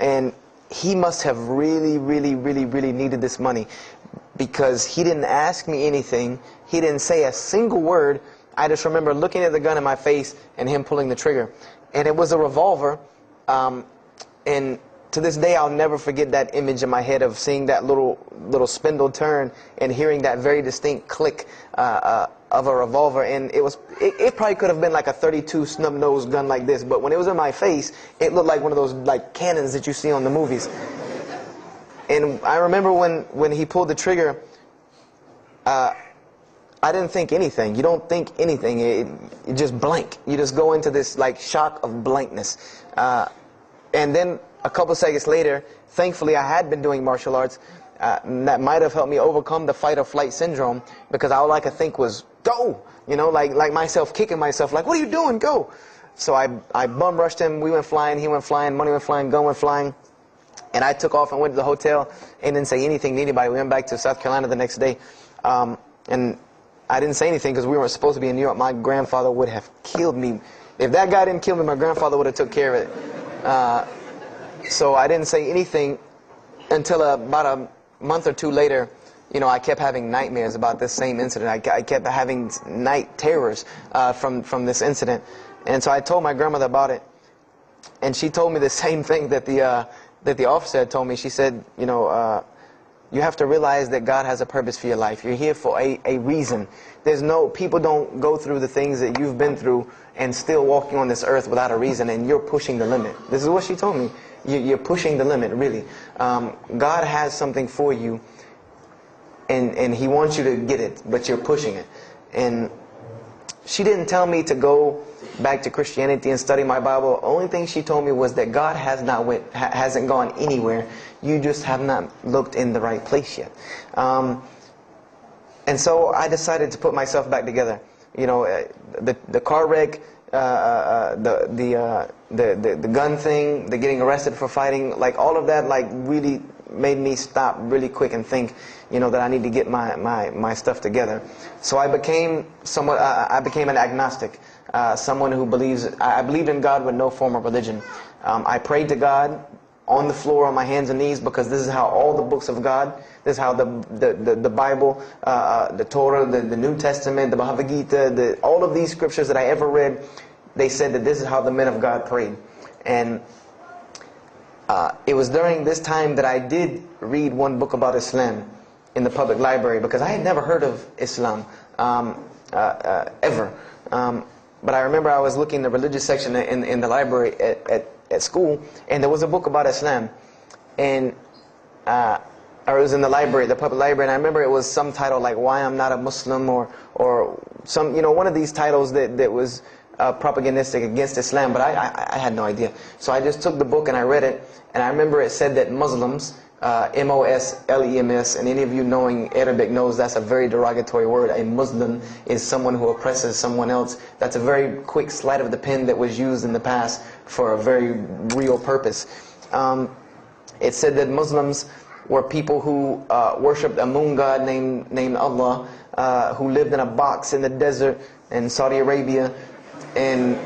And he must have really, really, really, really needed this money, because he didn't ask me anything. He didn't say a single word. I just remember looking at the gun in my face and him pulling the trigger. And it was a revolver. And to this day, I'll never forget that image in my head of seeing that little spindle turn and hearing that very distinct click of a revolver. And it probably could have been like a .32 snub-nosed gun like this, but when it was in my face, it looked like one of those like cannons that you see on the movies. And I remember when he pulled the trigger, I didn't think anything. You don't think anything. You just blank. You just go into this like shock of blankness. And then a couple seconds later, thankfully I had been doing martial arts. That might have helped me overcome the fight or flight syndrome, because all I could think was, go! You know, like myself kicking myself, like, what are you doing? Go! So I bum rushed him. We went flying. He went flying. Money went flying. Gun went flying. And I took off and went to the hotel and didn't say anything to anybody. We went back to South Carolina the next day. And I didn't say anything because we weren't supposed to be in New York. My grandfather would have killed me. If that guy didn't kill me, my grandfather would have took care of it. So I didn't say anything until about a month or two later. You know, I kept having nightmares about this same incident. I kept having night terrors from this incident. And so I told my grandmother about it. And she told me the same thing that the officer had told me. She said, you know, you have to realize that God has a purpose for your life. You're here for a reason. People don't go through the things that you've been through and still walking on this earth without a reason, and you're pushing the limit. This is what she told me. You're pushing the limit, really. God has something for you, and He wants you to get it, but you're pushing it. And she didn't tell me to go back to Christianity and study my Bible. The only thing she told me was that God hasn't gone anywhere. You just have not looked in the right place yet. And so I decided to put myself back together. You know, the car wreck, the gun thing, the getting arrested for fighting, like all of that, like really made me stop really quick and think, that I need to get my stuff together. So I became an agnostic, someone who I believed in God with no form of religion. I prayed to God on the floor on my hands and knees, because this is how all the books of God, this is how the Bible, the Torah, the New Testament, the Bhagavad Gita, all of these scriptures that I ever read, they said that this is how the men of God prayed. And it was during this time that I did read one book about Islam in the public library, because I had never heard of Islam ever. But I remember I was looking in the religious section in the library at school, and there was a book about Islam, and or it was in the library, the public library, and I remember it was some title like "Why I'm Not a Muslim," or some, one of these titles that was propagandistic against Islam, but I had no idea. So I just took the book and I read it, and I remember it said that Muslims, M-O-S-L-E-M-S, and any of you knowing Arabic knows that's a very derogatory word. A Muslim is someone who oppresses someone else. That's a very quick sleight of the pen that was used in the past for a very real purpose. It said that Muslims were people who worshipped a moon god named Allah, who lived in a box in the desert in Saudi Arabia, and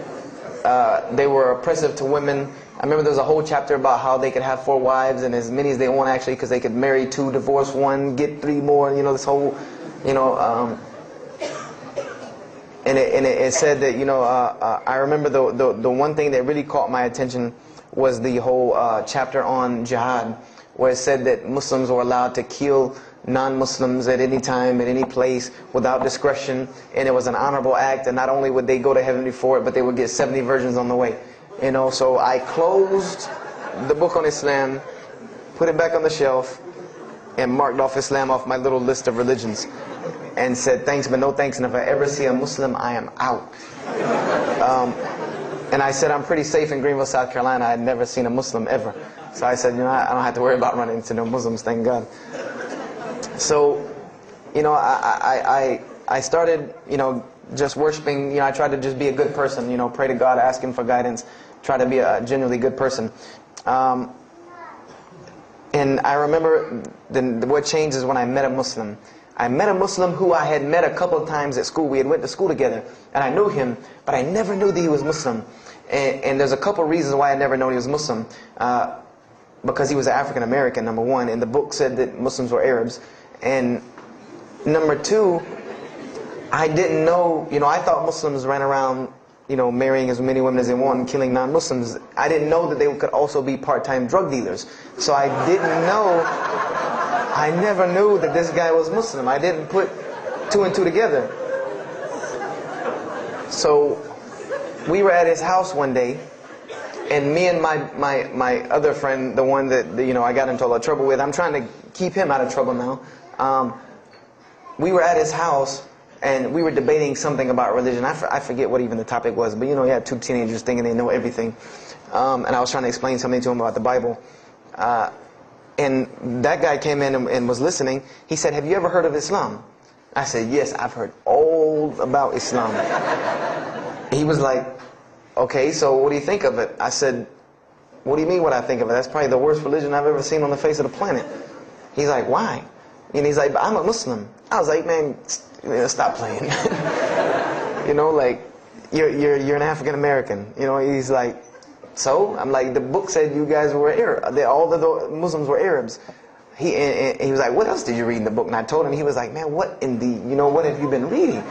they were oppressive to women. I remember there was a whole chapter about how they could have 4 wives and as many as they want, actually, because they could marry 2, divorce 1, get 3 more. This whole, and it said that I remember the one thing that really caught my attention was the whole chapter on jihad, where it said that Muslims were allowed to kill non-Muslims at any time, at any place, without discretion, and it was an honorable act, and not only would they go to heaven before it, but they would get 70 virgins on the way. So I closed the book on Islam, put it back on the shelf, and marked off Islam off my little list of religions, and said thanks but no thanks, and if I ever see a Muslim, I am out. And I said I'm pretty safe in Greenville, South Carolina. I had never seen a Muslim ever. So I said, I don't have to worry about running into no Muslims, thank God. So, I started, just worshiping. I tried to just be a good person, pray to God, ask Him for guidance, try to be a genuinely good person. And I remember what changed is when I met a Muslim. I met a Muslim who I had met a couple of times at school. We had went to school together, and I knew him, but I never knew that he was Muslim. And there's a couple of reasons why I never known he was Muslim. Because he was African American, number one, and the book said that Muslims were Arabs. And number 2, I didn't know, I thought Muslims ran around, marrying as many women as they want and killing non-Muslims. I didn't know that they could also be part-time drug dealers. So I never knew that this guy was Muslim. I didn't put 2 and 2 together. So we were at his house one day, and me and my other friend, the one that I got into a lot of trouble with, I'm trying to keep him out of trouble now. We were at his house, and we were debating something about religion. I forget what even the topic was, but you had 2 teenagers thinking they know everything. And I was trying to explain something to him about the Bible. And that guy came in and was listening. He said, "Have you ever heard of Islam?" I said, "Yes, I've heard all about Islam." He was like, "Okay, so what do you think of it?" I said, "What do you mean what I think of it? That's probably the worst religion I've ever seen on the face of the planet." He's like, "Why?" And he's like, "I'm a Muslim." I was like, "Man, stop playing." You're an African American. He's like, "So?" I'm like, "The book said you guys were Arab. All the Muslims were Arabs." He was like, "What else did you read in the book?" And I told him. He was like, "Man, what in the, what have you been reading?"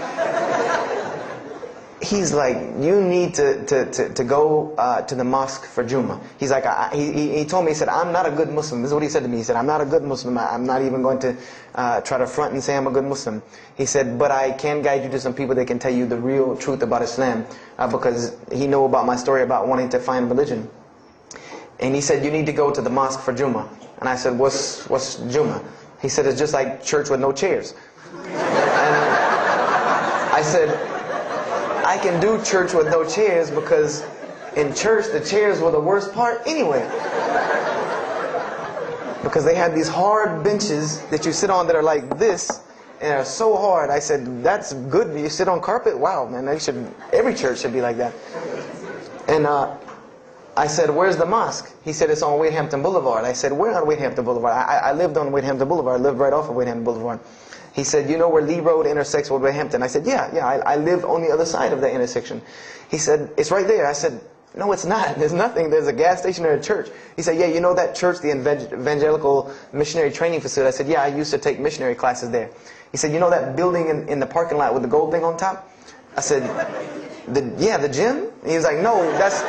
He's like, "You need to go to the mosque for Jummah." He's like, he told me, he said, "I'm not a good Muslim." This is what he said to me. He said, "I'm not a good Muslim. I'm not even going to try to front and say I'm a good Muslim." He said, "But I can guide you to some people that can tell you the real truth about Islam," because he knew about my story about wanting to find religion. And he said, "You need to go to the mosque for Jummah." And I said, What's Jummah?" He said, "It's just like church with no chairs." And I said, "I can do church with no chairs because in church the chairs were the worst part anyway." Because they had these hard benches that you sit on that are like this, and are so hard. I said, "That's good. You sit on carpet? Wow, man, every church should be like that." And I said, where's the mosque? He said, it's on Wadehampton Boulevard. I said, where on Wadehampton Boulevard? I lived on Wadehampton Boulevard. I lived right off of Wadehampton Boulevard. He said, you know where Lee Road intersects with Wadehampton? I said, yeah, I live on the other side of the intersection. He said, it's right there. I said, no, it's not. There's nothing. There's a gas station or a church. He said, yeah, you know that church, the Evangelical Missionary Training Facility? I said, yeah, I used to take missionary classes there. He said, you know that building in the parking lot with the gold thing on top? I said, yeah, the gym? And he was like, no, that's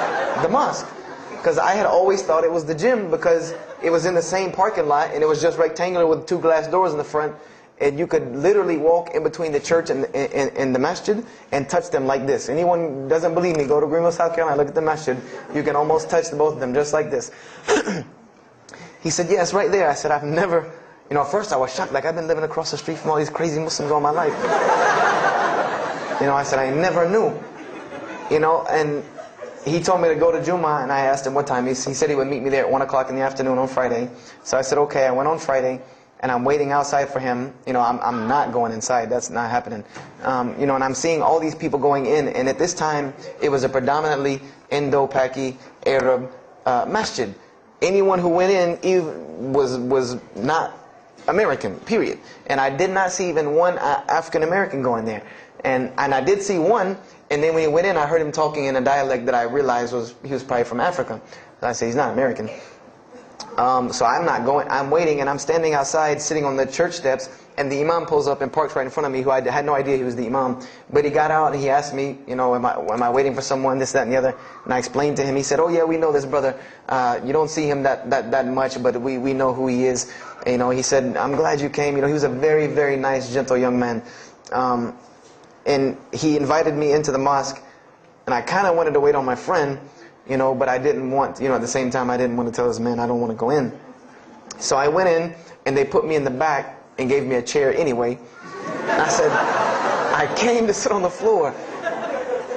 the mosque. Because I had always thought it was the gym because it was in the same parking lot and it was just rectangular with 2 glass doors in the front. And you could literally walk in between the church and the masjid and touch them like this. Anyone doesn't believe me, go to Greenville, South Carolina, look at the masjid. You can almost touch both of them just like this. He said, yeah, it's right there. I said, I've never, at first I was shocked. Like, I've been living across the street from all these crazy Muslims all my life. I said, I never knew. And he told me to go to Jummah, and I asked him what time. He said he would meet me there at 1 o'clock in the afternoon on Friday. So I said, okay. I went on Friday, and I'm waiting outside for him. I'm not going inside. That's not happening. And I'm seeing all these people going in. And at this time, it was a predominantly Indo-Paki Arab masjid. Anyone who went in was not American, period. And I did not see even one African-American going there. And I did see one, and then when he went in, I heard him talking in a dialect that I realized he was probably from Africa. So I said, he's not American. So I'm not going. I'm waiting, and I'm standing outside, sitting on the church steps, and the imam pulls up and parks right in front of me, who I had no idea he was the imam. But he got out, and he asked me, am I waiting for someone, this, that, and the other? And I explained to him. He said, oh, yeah, we know this brother. You don't see him that much, but we know who he is. He said, I'm glad you came. He was a very, very nice, gentle young man. And he invited me into the mosque, and I kind of wanted to wait on my friend, but I didn't want, at the same time, I didn't want to tell this man I don't want to go in. So I went in, and they put me in the back and gave me a chair anyway. And I said, I came to sit on the floor.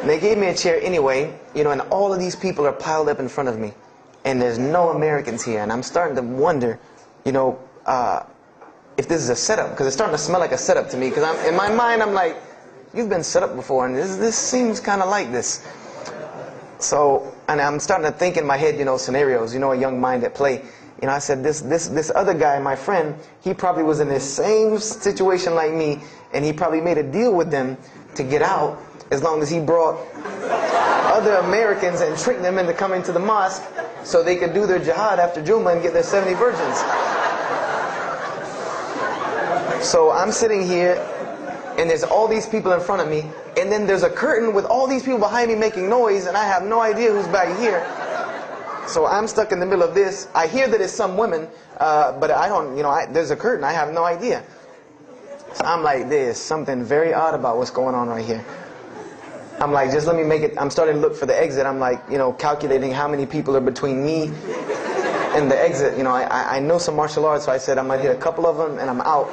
And they gave me a chair anyway, and all of these people are piled up in front of me. And there's no Americans here. And I'm starting to wonder, if this is a setup, because it's starting to smell like a setup to me. Because in my mind, I'm like, you've been set up before, and this seems kind of like this. So, and I'm starting to think in my head, scenarios, a young mind at play. I said, this other guy, my friend, he probably was in the same situation like me, and he probably made a deal with them to get out, as long as he brought other Americans and tricked them into coming to the mosque, so they could do their jihad after Jummah and get their 70 virgins. So I'm sitting here, and there's all these people in front of me, and then there's a curtain with all these people behind me making noise, and I have no idea who's back here. So I'm stuck in the middle of this. I hear that it's some women, but I don't, there's a curtain. I have no idea. So I'm like, there's something very odd about what's going on right here. I'm like, just let me make it. I'm starting to look for the exit. I'm like, calculating how many people are between me and the exit. I know some martial arts, so I said I might hit a couple of them, and I'm out.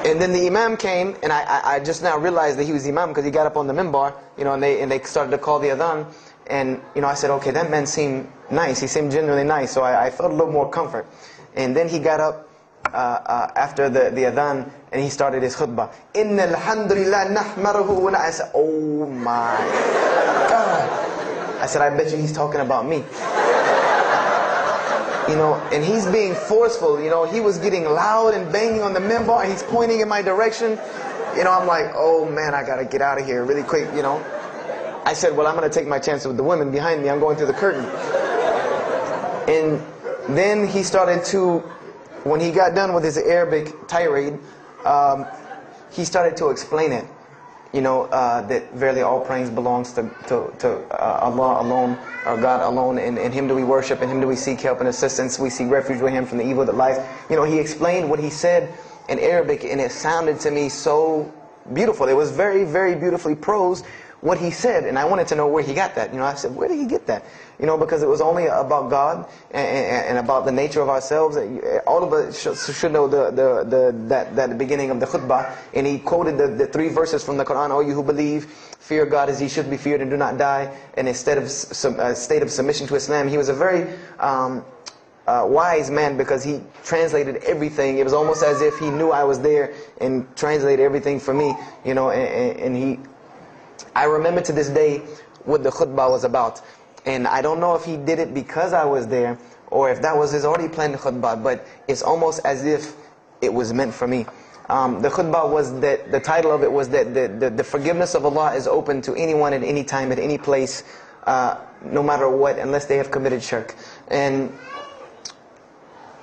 And then the imam came, and I just now realized that he was the imam because he got up on the minbar, and they started to call the adhan. And, I said, okay, that man seemed nice. He seemed genuinely nice. So I felt a little more comfort. And then he got up after the adhan, and he started his khutbah. Inna alhamdulillah nahmaruhu wa I said, oh my God. I said, I bet you he's talking about me. And he's being forceful. He was getting loud and banging on the minbar, and he's pointing in my direction. I'm like, oh man, I gotta get out of here really quick, I said, well, I'm going to take my chances with the women behind me. I'm going through the curtain. And then he started to, when he got done with his Arabic tirade, he started to explain it. That verily all praise belongs to Allah alone, or God alone. In Him do we worship, in Him do we seek help and assistance. We seek refuge with Him from the evil that lies. He explained what he said in Arabic, and it sounded to me so beautiful. It was very, very beautifully prosed, what he said, and I wanted to know where he got that. I said, where did he get that? Because it was only about God and about the nature of ourselves. All of us should know that the beginning of the khutbah, and he quoted the 3 verses from the Quran. O you who believe, fear God as He should be feared and do not die. And instead of a state of submission to Islam, he was a very wise man, because he translated everything. It was almost as if he knew I was there and translated everything for me. I remember to this day what the khutbah was about. And I don't know if he did it because I was there, or if that was his already planned khutbah, but it's almost as if it was meant for me. The khutbah was that, the title of it was that the forgiveness of Allah is open to anyone at any time, at any place, no matter what, unless they have committed shirk. And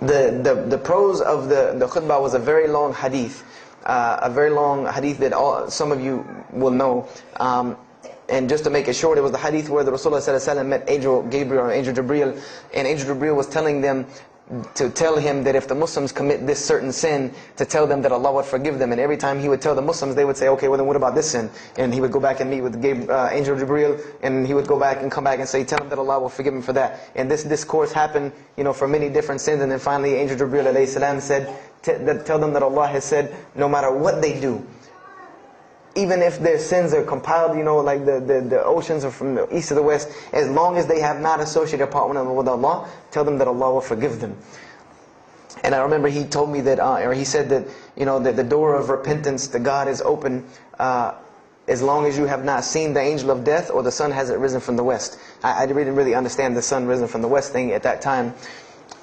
the prose of the khutbah was a very long hadith. A very long hadith that some of you will know. And just to make it short, it was the hadith where the Rasulullah ﷺ met Angel Gabriel or Angel Jibreel, and Angel Jibreel was telling them to tell him that if the Muslims commit this certain sin, to tell them that Allah would forgive them. And every time he would tell the Muslims, they would say, okay, well then what about this sin? And he would go back and meet with Angel Jibreel, and he would go back and come back and say, tell them that Allah will forgive him for that. And this discourse happened, for many different sins. And then finally Angel Jibreel alayhi salam said, tell them that Allah has said, no matter what they do, even if their sins are compiled, like the oceans are from the east to the west, as long as they have not associated a partner with Allah, tell them that Allah will forgive them. And I remember he told me that, or he said that, that the door of repentance to God is open as long as you have not seen the angel of death or the sun hasn't risen from the west. I didn't really understand the sun risen from the west thing at that time.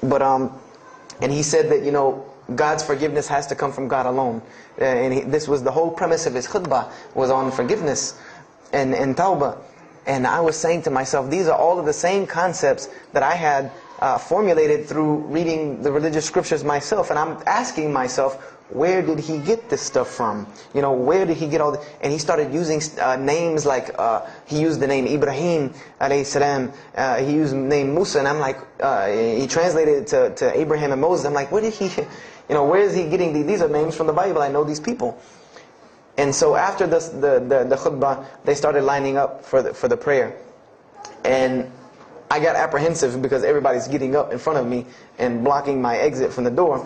But, and he said that, God's forgiveness has to come from God alone. And this was the whole premise of his khutbah, was on forgiveness and tawbah. And I was saying to myself, these are all of the same concepts that I had formulated through reading the religious scriptures myself. And I'm asking myself, where did he get this stuff from? Where did he get all this? And he started using names like, he used the name Ibrahim alayhi salam, he used the name Musa, and I'm like, he translated it to Abraham and Moses. I'm like, where did he, where is he getting these are names from the Bible, I know these people. And so after the khutbah, they started lining up for the prayer. And I got apprehensive because everybody's getting up in front of me and blocking my exit from the door.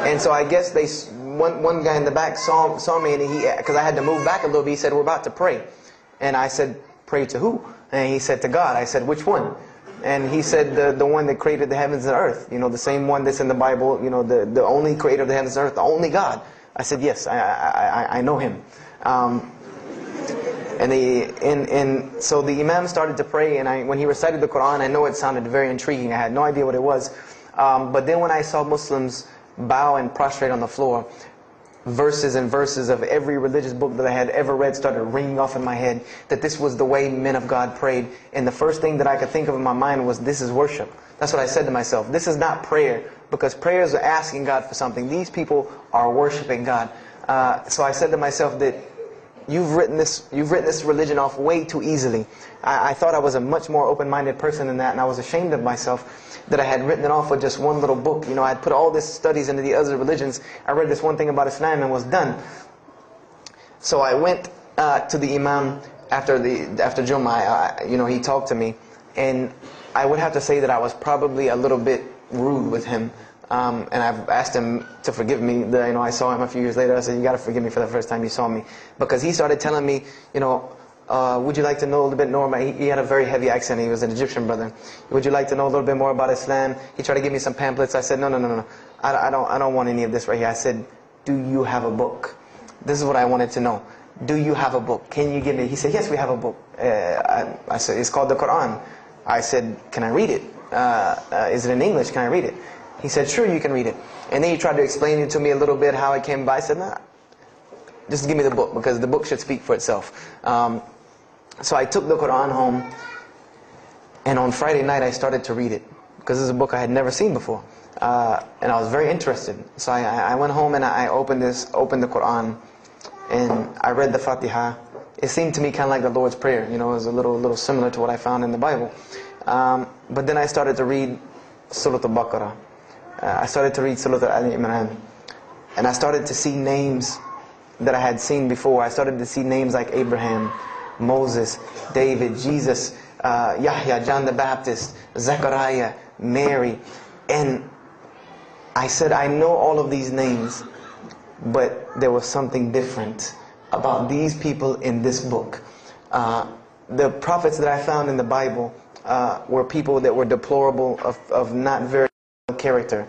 And so I guess one guy in the back saw me, and because I had to move back a little bit, he said, we're about to pray. And I said, pray to who? And he said, to God. I said, which one? And he said, the one that created the heavens and earth. The same one that's in the Bible, the only creator of the heavens and earth, the only God. I said, yes, I know him. And so the Imam started to pray, and when he recited the Quran, I know it sounded very intriguing. I had no idea what it was. But then when I saw Muslims bow and prostrate on the floor, verses and verses of every religious book that I had ever read started ringing off in my head, that this was the way men of God prayed. And the first thing that I could think of in my mind was, this is worship. That's what I said to myself. This is not prayer, because prayers are asking God for something. These people are worshiping God. So I said to myself that you've written this religion off way too easily. I thought I was a much more open-minded person than that, and I was ashamed of myself that I had written it off with just one little book. I had put all this studies into the other religions. I read this one thing about Islam and was done. So I went to the Imam after Jummah. He talked to me, and I would have to say that I was probably a little bit rude with him. And I've asked him to forgive me. I saw him a few years later. I said, you got to forgive me for the first time you saw me. Because he started telling me, would you like to know a little bit more about, he had a very heavy accent, he was an Egyptian brother. Would you like to know a little bit more about Islam? He tried to give me some pamphlets. I said, no. I don't want any of this right here. I said, do you have a book? This is what I wanted to know. Do you have a book? Can you give me? He said, yes, we have a book. I said, it's called the Quran. I said, can I read it? Is it in English? Can I read it? He said, sure, you can read it. And then he tried to explain it to me a little bit, how it came by. I said, nah, just give me the book, because the book should speak for itself. So I took the Quran home, and on Friday night I started to read it, because this is a book I had never seen before. And I was very interested. So I went home and I opened the Quran, and I read the Fatiha. It seemed to me kind of like the Lord's Prayer. It was a little similar to what I found in the Bible. But then I started to read Surah Al-Baqarah. I started to read Surah Al-Imran. And I started to see names that I had seen before. I started to see names like Abraham, Moses, David, Jesus, Yahya, John the Baptist, Zechariah, Mary. And I said, I know all of these names, but there was something different about these people in this book. The prophets that I found in the Bible were people that were deplorable, of not very good character.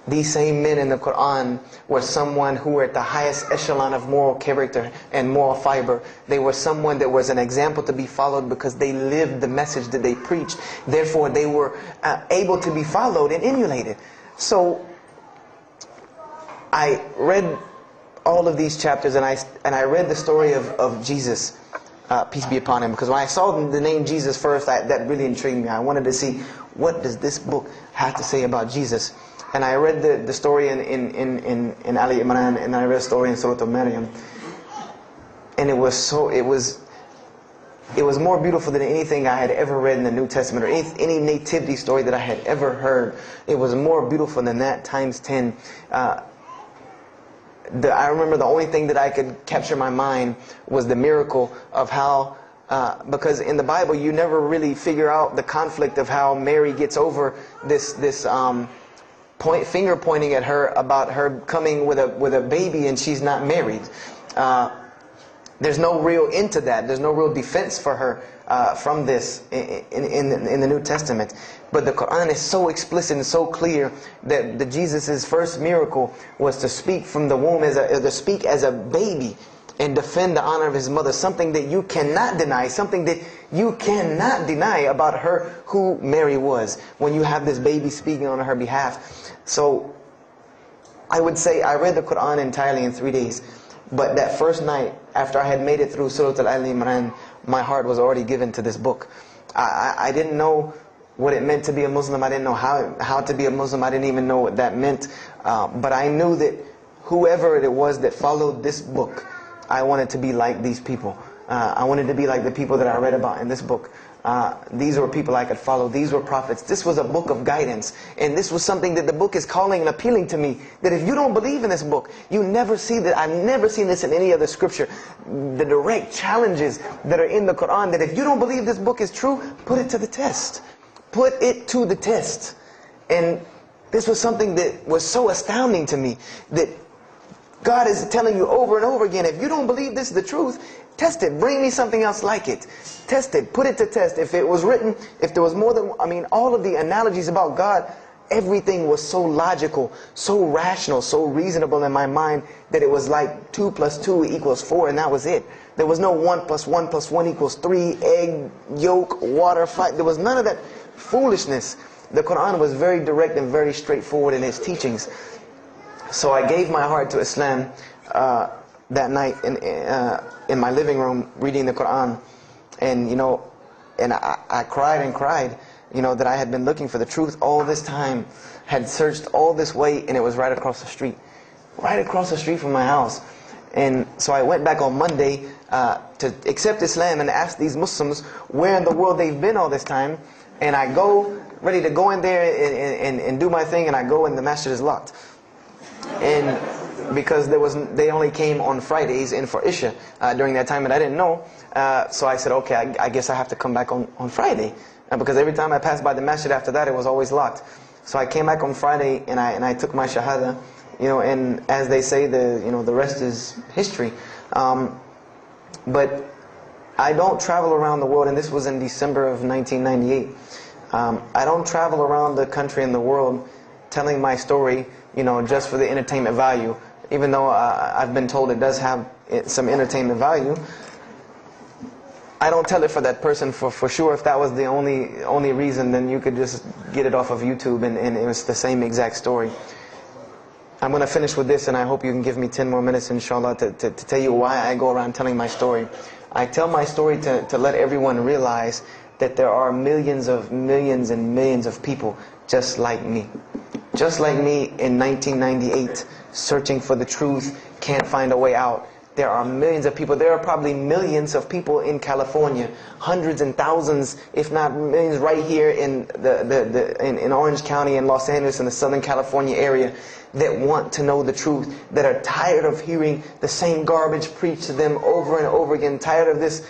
These same men in the Quran were someone who were at the highest echelon of moral character and moral fiber. They were someone that was an example to be followed because they lived the message that they preached. Therefore, they were able to be followed and emulated. So, I read all of these chapters and I read the story of Jesus, peace be upon him. Because when I saw the name Jesus first, that really intrigued me. I wanted to see, what does this book have to say about Jesus? And I read the story in Ali Imran, and I read the story in Surah Al-Maryam. And it was more beautiful than anything I had ever read in the New Testament, or any nativity story that I had ever heard. It was more beautiful than that, times 10. I remember the only thing that I could capture in my mind was the miracle of how, because in the Bible you never really figure out the conflict of how Mary gets over this finger pointing at her about her coming with a baby and she's not married. There's no real end to that. There's no real defense for her from this in the New Testament. But the Quran is so explicit and so clear that Jesus' first miracle was to speak from the womb, to speak as a baby and defend the honor of his mother. Something that you cannot deny. Something that you cannot deny about her, who Mary was, when you have this baby speaking on her behalf. So, I would say I read the Quran entirely in 3 days. But that first night, after I had made it through Surah Al-Imran, my heart was already given to this book. I didn't know what it meant to be a Muslim. I didn't know how to be a Muslim. I didn't even know what that meant. But I knew that whoever it was that followed this book, I wanted to be like these people. I wanted to be like the people that I read about in this book. These were people I could follow. These were prophets. This was a book of guidance. And this was something that the book is calling and appealing to me. That if you don't believe in this book, you never see that. I've never seen this in any other scripture. The direct challenges that are in the Quran, that if you don't believe this book is true, put it to the test. Put it to the test. And this was something that was so astounding to me, that God is telling you over and over again, if you don't believe this is the truth, test it. Bring me something else like it. Test it. Put it to test. If it was written, if there was more than, all of the analogies about God, everything was so logical, so rational, so reasonable in my mind that it was like 2 + 2 = 4, and that was it. There was no 1 + 1 + 1 = 3, egg, yolk, water, fight. There was none of that foolishness. The Quran was very direct and very straightforward in its teachings. So I gave my heart to Islam that night in my living room, reading the Quran, and I cried and cried, that I had been looking for the truth all this time, had searched all this way, and it was right across the street from my house. And so I went back on Monday to accept Islam and ask these Muslims where in the world they've been all this time, and I go ready to go in there and do my thing, and I go and the masjid is locked. And because they only came on Fridays and for Isha during that time, and I didn't know. So I said, okay, I guess I have to come back on Friday, because every time I passed by the masjid after that, it was always locked. So I came back on Friday and I took my shahada, and as they say, the rest is history. But I don't travel around the world, and this was in December of 1998. I don't travel around the country and the world telling my story, just for the entertainment value. Even though I've been told it does have some entertainment value, I don't tell it for that person for sure. If that was the only reason, then you could just get it off of YouTube and it was the same exact story. I'm going to finish with this, and I hope you can give me 10 more minutes, inshallah, to tell you why I go around telling my story. I tell my story to let everyone realize that there are millions and millions of people just like me. Just like me in 1998, searching for the truth, can't find a way out. There are millions of people. There are probably millions of people in California, hundreds and thousands, if not millions, right here in in Orange County and Los Angeles in the Southern California area, that want to know the truth, that are tired of hearing the same garbage preached to them over and over again, tired of this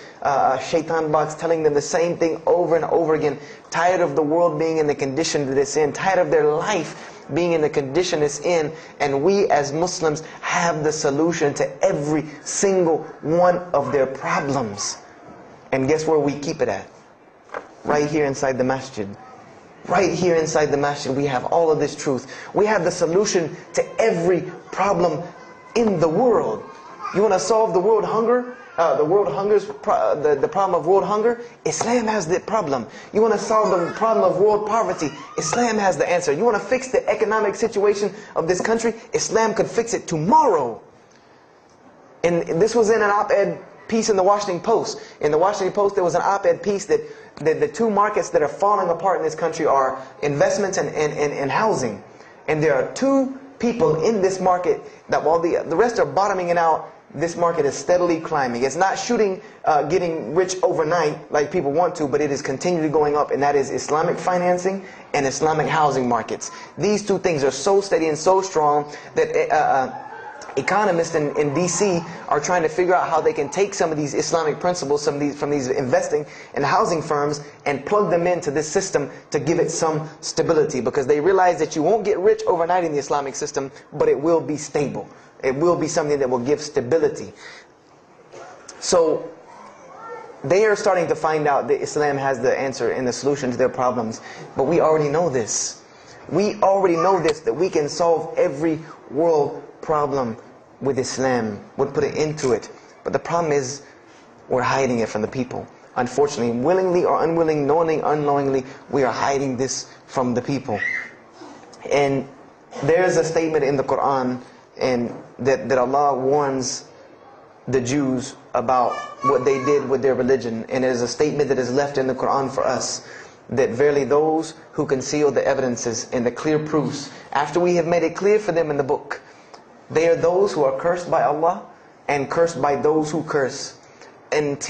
shaitan box telling them the same thing over and over again, tired of the world being in the condition that it's in, tired of their life being in the condition it's in. And we as Muslims have the solution to every single one of their problems. And guess where we keep it at? Right here inside the masjid. Right here inside the masjid, we have all of this truth. We have the solution to every problem in the world. You want to solve the world hunger? The problem of world hunger? Islam has the problem. You want to solve the problem of world poverty? Islam has the answer. You want to fix the economic situation of this country? Islam could fix it tomorrow. And this was in an op-ed piece in the Washington Post. In the Washington Post, there was an op-ed piece that the two markets that are falling apart in this country are investments and housing. And there are two people in this market that while the rest are bottoming it out, this market is steadily climbing. It's not getting rich overnight like people want to, but it is continually going up, and that is Islamic financing and Islamic housing markets. These two things are so steady and so strong that economists in DC are trying to figure out how they can take some of these Islamic principles, from these investing and housing firms, and plug them into this system to give it some stability, because they realize that you won't get rich overnight in the Islamic system, but it will be stable. It will be something that will give stability. So they are starting to find out that Islam has the answer and the solution to their problems. But we already know this. We already know this, that we can solve every world problem with Islam. We'll put it into it. But the problem is, we're hiding it from the people. Unfortunately, willingly or unwilling, knowingly, unknowingly, we are hiding this from the people. And there's a statement in the Quran and that Allah warns the Jews about what they did with their religion. And it is a statement that is left in the Quran for us, that verily those who conceal the evidences and the clear proofs, after we have made it clear for them in the book, they are those who are cursed by Allah and cursed by those who curse, unless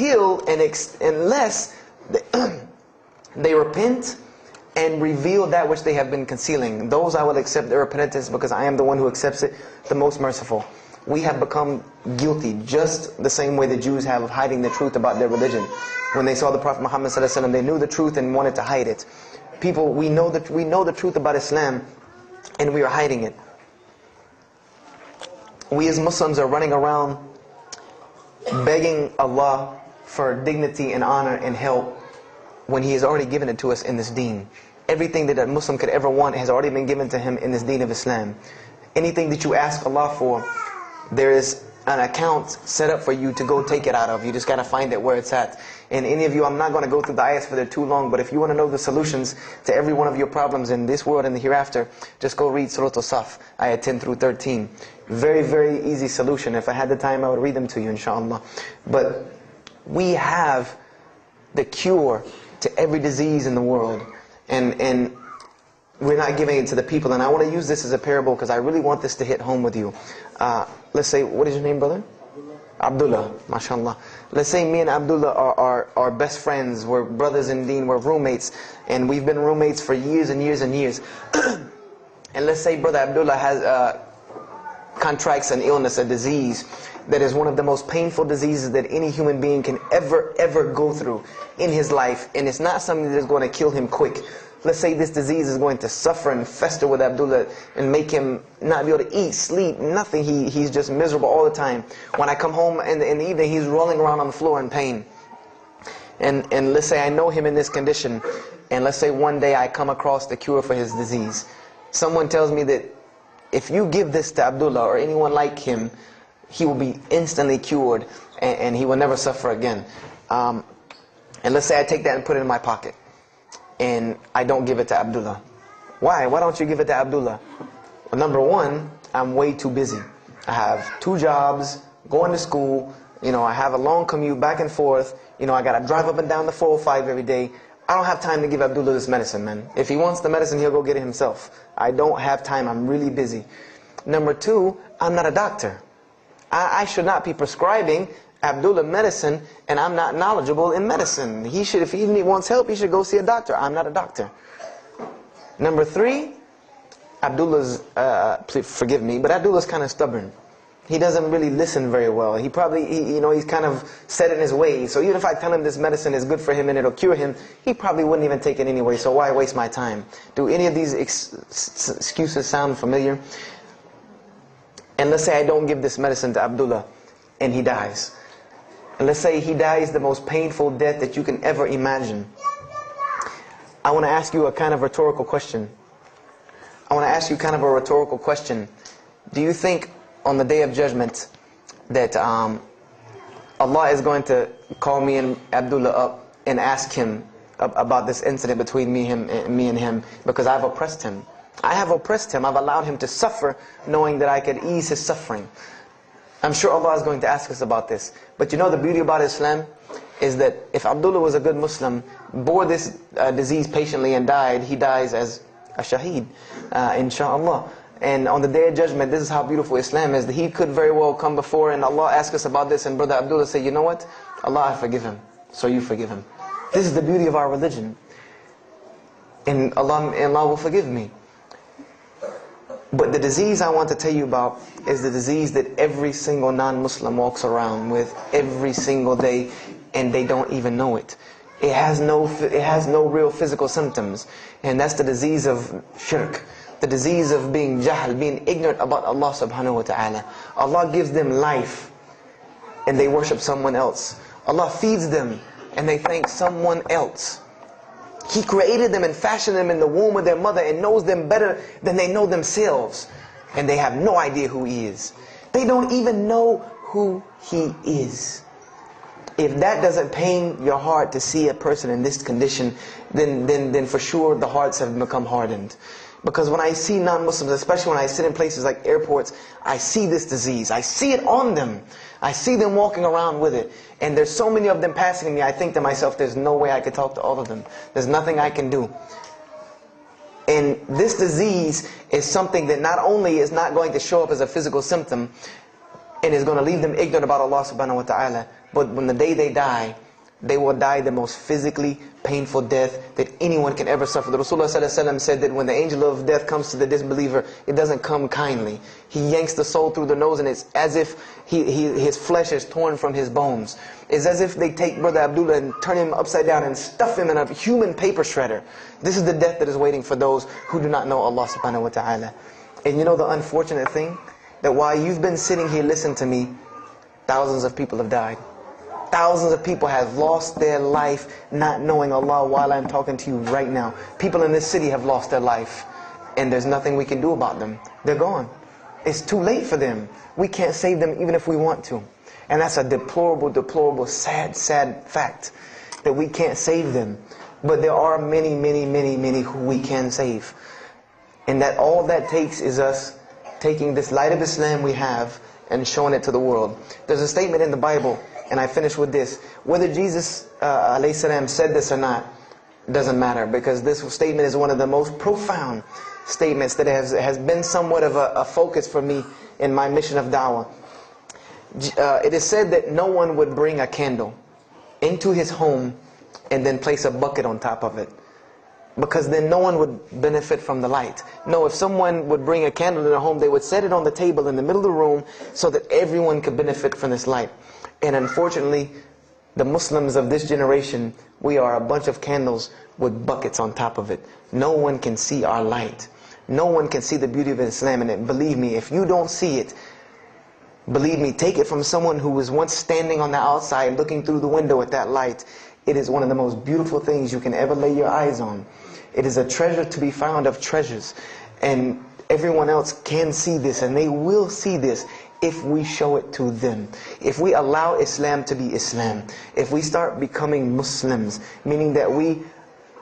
they repent and reveal that which they have been concealing. Those I will accept their repentance, because I am the one who accepts it, the most merciful. We have become guilty just the same way the Jews have of hiding the truth about their religion. When they saw the Prophet Muhammad ﷺ, they knew the truth and wanted to hide it. People, we know the truth about Islam, and we are hiding it. We as Muslims are running around begging Allah for dignity and honor and help, when He has already given it to us in this deen. Everything that a Muslim could ever want has already been given to him in this deen of Islam. Anything that you ask Allah for, there is an account set up for you to go take it out of. You just got to find it where it's at. And any of you, I'm not going to go through the ayahs for they're too long, but if you want to know the solutions to every one of your problems in this world and the hereafter, just go read Surah Al-Saf, ayah 10 through 13. Very, very easy solution. If I had the time, I would read them to you, inshallah. But we have the cure to every disease in the world, and we're not giving it to the people. And I want to use this as a parable, because I really want this to hit home with you. Let's say, what is your name, brother? Abdullah, mashallah. Let's say me and Abdullah are best friends, we're brothers in deen, we're roommates, and we've been roommates for years and years and years. And let's say brother Abdullah has contracts an illness, a disease that is one of the most painful diseases that any human being can ever go through in his life, and it's not something that is going to kill him quick. Let's say this disease is going to suffer and fester with Abdullah and make him not be able to eat, sleep, nothing. He's just miserable all the time. When I come home in the evening, he's rolling around on the floor in pain. And let's say I know him in this condition, and let's say one day I come across the cure for his disease. Someone tells me that if you give this to Abdullah or anyone like him, he will be instantly cured and he will never suffer again. And let's say I take that and put it in my pocket, and I don't give it to Abdullah. Why? Why don't you give it to Abdullah? Well, number one, I'm way too busy. I have 2 jobs, going to school, I have a long commute back and forth, I got to drive up and down the 405 every day. I don't have time to give Abdullah this medicine, man. If he wants the medicine, he'll go get it himself. I don't have time, I'm really busy. Number 2, I'm not a doctor. I should not be prescribing Abdullah medicine, and I'm not knowledgeable in medicine. He should, if he wants help, he should go see a doctor. I'm not a doctor. Number 3, Abdullah's, please forgive me, but Abdullah's kind of stubborn. He doesn't really listen very well. He probably, he's kind of set in his ways. So even if I tell him this medicine is good for him and it'll cure him, he probably wouldn't even take it anyway. So why waste my time? Do any of these excuses sound familiar? And let's say I don't give this medicine to Abdullah, and he dies. And let's say he dies the most painful death that you can ever imagine. I want to ask you a kind of rhetorical question. I want to ask you kind of a rhetorical question. Do you think on the Day of Judgment that Allah is going to call me and Abdullah up and ask him about this incident between me and him because I've oppressed him? I have oppressed him. I've allowed him to suffer knowing that I could ease his suffering. I'm sure Allah is going to ask us about this. But you know the beauty about Islam is that if Abdullah was a good Muslim, bore this disease patiently and died, he dies as a shaheed, inshaAllah. And on the Day of Judgment, this is how beautiful Islam is, that he could very well come before and Allah ask us about this, and Brother Abdullah say, you know what? Allah, I forgive him, so you forgive him. This is the beauty of our religion. And Allah will forgive me. But the disease I want to tell you about is the disease that every single non-Muslim walks around with every single day, and they don't even know it. It has no real physical symptoms, and that's the disease of shirk, the disease of being jahl, being ignorant about Allah subhanahu wa ta'ala. Allah gives them life, and they worship someone else. Allah feeds them, and they thank someone else. He created them and fashioned them in the womb of their mother and knows them better than they know themselves. And they have no idea who He is. They don't even know who He is. If that doesn't pain your heart to see a person in this condition, then for sure the hearts have become hardened. Because when I see non-Muslims, especially when I sit in places like airports, I see this disease. I see it on them. I see them walking around with it. And there's so many of them passing me, I think to myself, there's no way I could talk to all of them. There's nothing I can do. And this disease is something that not only is not going to show up as a physical symptom, and is going to leave them ignorant about Allah subhanahu wa ta'ala, but when the day they die, they will die the most physically painful death that anyone can ever suffer. The Rasulullah said that when the angel of death comes to the disbeliever, it doesn't come kindly. He yanks the soul through the nose, and it's as if his flesh is torn from his bones. It's as if they take Brother Abdullah and turn him upside down and stuff him in a human paper shredder. This is the death that is waiting for those who do not know Allah subhanahu wa ta'ala. And you know the unfortunate thing? That while you've been sitting here listening to me, thousands of people have died. Thousands of people have lost their life not knowing Allah while I'm talking to you right now. People in this city have lost their life, and there's nothing we can do about them. They're gone. It's too late for them. We can't save them even if we want to. And that's a deplorable, deplorable, sad, sad fact that we can't save them. But there are many, many, many, many who we can save. And that all that takes is us taking this light of Islam we have and showing it to the world. There's a statement in the Bible, and I finish with this. Whether Jesus alayhi salam said this or not doesn't matter, because this statement is one of the most profound statements that has been somewhat of a focus for me in my mission of da'wah. It is said that no one would bring a candle into his home and then place a bucket on top of it, because then no one would benefit from the light. No, if someone would bring a candle in their home, they would set it on the table in the middle of the room so that everyone could benefit from this light. And unfortunately, the Muslims of this generation, we are a bunch of candles with buckets on top of it. No one can see our light. No one can see the beauty of Islam. And believe me, if you don't see it, believe me, take it from someone who was once standing on the outside looking through the window at that light. It is one of the most beautiful things you can ever lay your eyes on. It is a treasure to be found of treasures. And everyone else can see this, and they will see this if we show it to them. If we allow Islam to be Islam. If we start becoming Muslims, meaning that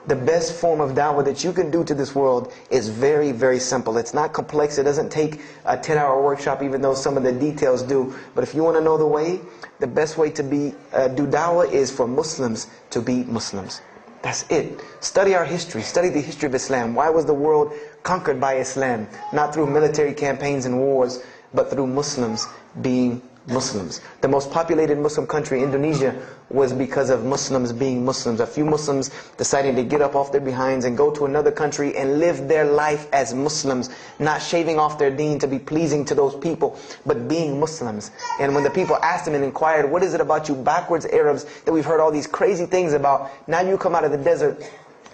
the best form of da'wah that you can do to this world is very, very simple. It's not complex. It doesn't take a 10-hour workshop, even though some of the details do. But if you want to know the way, the best way to do da'wah is for Muslims to be Muslims. That's it. Study our history. Study the history of Islam. Why was the world conquered by Islam? Not through military campaigns and wars, but through Muslims being Muslims. The most populated Muslim country, Indonesia, was because of Muslims being Muslims. A few Muslims deciding to get up off their behinds and go to another country and live their life as Muslims, not shaving off their deen to be pleasing to those people, but being Muslims. And when the people asked them and inquired, what is it about you backwards Arabs that we've heard all these crazy things about? Now you come out of the desert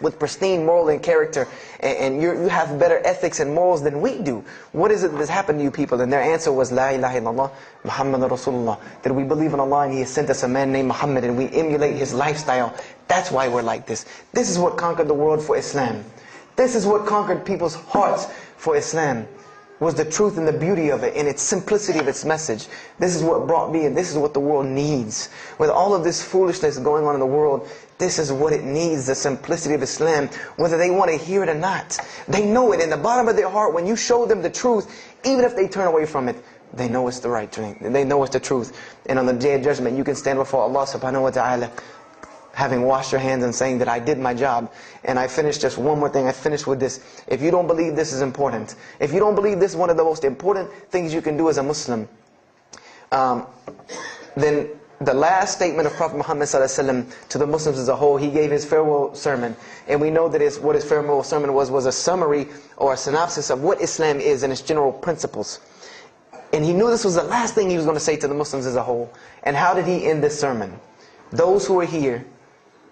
with pristine moral and character, and you have better ethics and morals than we do. What is it that's happened to you people? And their answer was, La ilaha illallah, Muhammad Rasulullah. That we believe in Allah and He has sent us a man named Muhammad, and we emulate his lifestyle That's why we're like this. This is what conquered the world for Islam. This is what conquered people's hearts for Islam. Was the truth and the beauty of it and its simplicity of its message. This is what brought me, and this is what the world needs. With all of this foolishness going on in the world, this is what it needs, the simplicity of Islam, whether they want to hear it or not. They know it in the bottom of their heart. When you show them the truth, even if they turn away from it, they know it's the right thing. They know it's the truth. And on the Day of Judgment, you can stand before Allah subhanahu wa ta'ala, having washed your hands and saying that I did my job. And I finished just one more thing. I finished with this. If you don't believe this is important, if you don't believe this is one of the most important things you can do as a Muslim, then the last statement of Prophet Muhammad ﷺ to the Muslims as a whole, he gave his farewell sermon. And we know that what his farewell sermon was a summary or a synopsis of what Islam is and its general principles. And he knew this was the last thing he was going to say to the Muslims as a whole. And how did he end this sermon? Those who are here,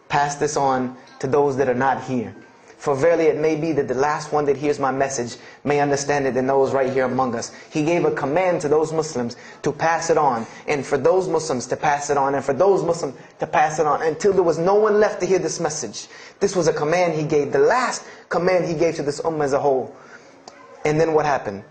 pass this on to those that are not here. For verily it may be that the last one that hears my message may understand it than those right here among us. He gave a command to those Muslims to pass it on, and for those Muslims to pass it on, and for those Muslims to pass it on, until there was no one left to hear this message. This was a command he gave, the last command he gave to this ummah as a whole. And then what happened?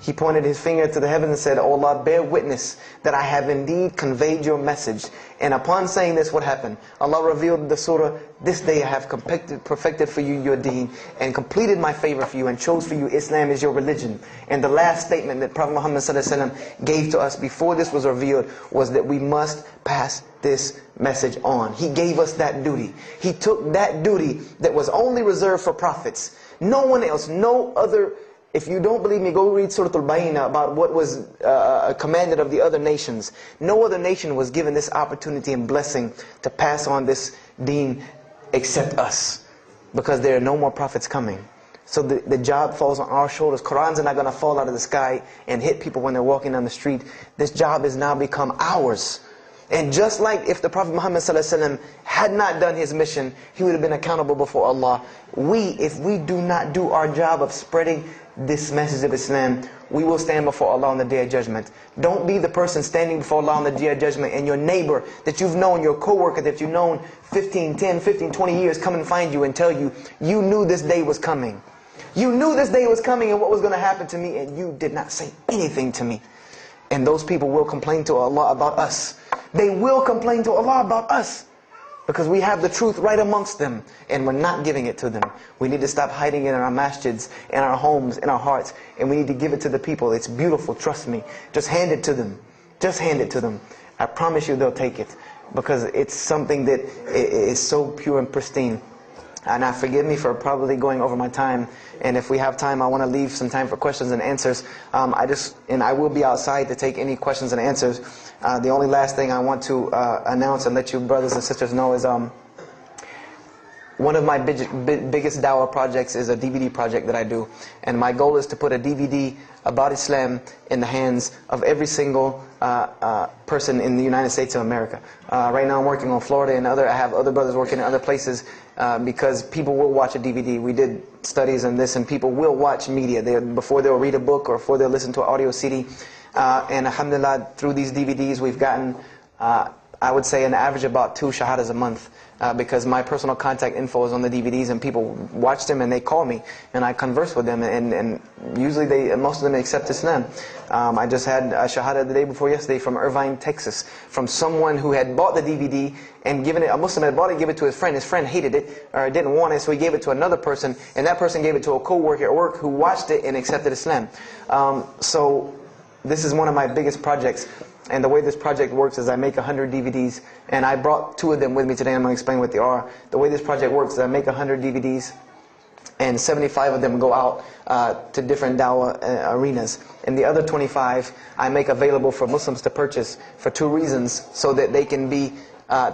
He pointed his finger to the heavens and said, "O Allah, bear witness that I have indeed conveyed your message." And upon saying this, what happened? Allah revealed the surah, "This day I have perfected for you your deen, and completed my favor for you, and chose for you Islam as your religion." And the last statement that Prophet Muhammad ﷺ gave to us before this was revealed was that we must pass this message on. He gave us that duty. He took that duty that was only reserved for prophets. No one else, no other. If you don't believe me, go read Surah Al-Bayna about what was commanded of the other nations. No other nation was given this opportunity and blessing to pass on this deen except us. Because there are no more prophets coming. So the job falls on our shoulders. Qurans are not going to fall out of the sky and hit people when they're walking down the street. This job has now become ours. And just like if the Prophet Muhammad ﷺ had not done his mission, he would have been accountable before Allah. If we do not do our job of spreading this message of Islam, we will stand before Allah on the Day of Judgment. Don't be the person standing before Allah on the Day of Judgment and your neighbor that you've known, your co-worker that you've known 10, 15, 20 years come and find you and tell you, you knew this day was coming. You knew this day was coming and what was going to happen to me, and you did not say anything to me. And those people will complain to Allah about us. They will complain to Allah about us. Because we have the truth right amongst them, and we're not giving it to them. We need to stop hiding it in our masjids, in our homes, in our hearts, and we need to give it to the people. It's beautiful, trust me. Just hand it to them. Just hand it to them. I promise you they'll take it, because it's something that is so pure and pristine. And now forgive me for probably going over my time, and if we have time, I want to leave some time for questions and answers. I will be outside to take any questions and answers. The only last thing I want to announce and let you brothers and sisters know is one of my biggest dawah projects is a DVD project that I do. And my goal is to put a DVD about Islam in the hands of every single person in the United States of America. Right now I'm working on Florida and I have other brothers working in other places because people will watch a DVD. We did studies on this, and people will watch media before they'll read a book or before they'll listen to an audio CD. And alhamdulillah, through these DVDs we've gotten, I would say, an average about 2 shahadas a month. Because my personal contact info is on the DVDs, and people watch them and they call me and I converse with them, and usually most of them accept Islam. I just had a shahada the day before yesterday from Irvine, Texas, from someone who had bought the DVD and given it, a Muslim had bought it and gave it to his friend. His friend hated it or didn't want it, so he gave it to another person, and that person gave it to a co-worker at work who watched it and accepted Islam. So this is one of my biggest projects. And the way this project works is I make 100 DVDs, and I brought 2 of them with me today. I'm going to explain what they are. The way this project works is I make 100 DVDs, and 75 of them go out to different dawah arenas. And the other 25 I make available for Muslims to purchase for 2 reasons: so that they can be,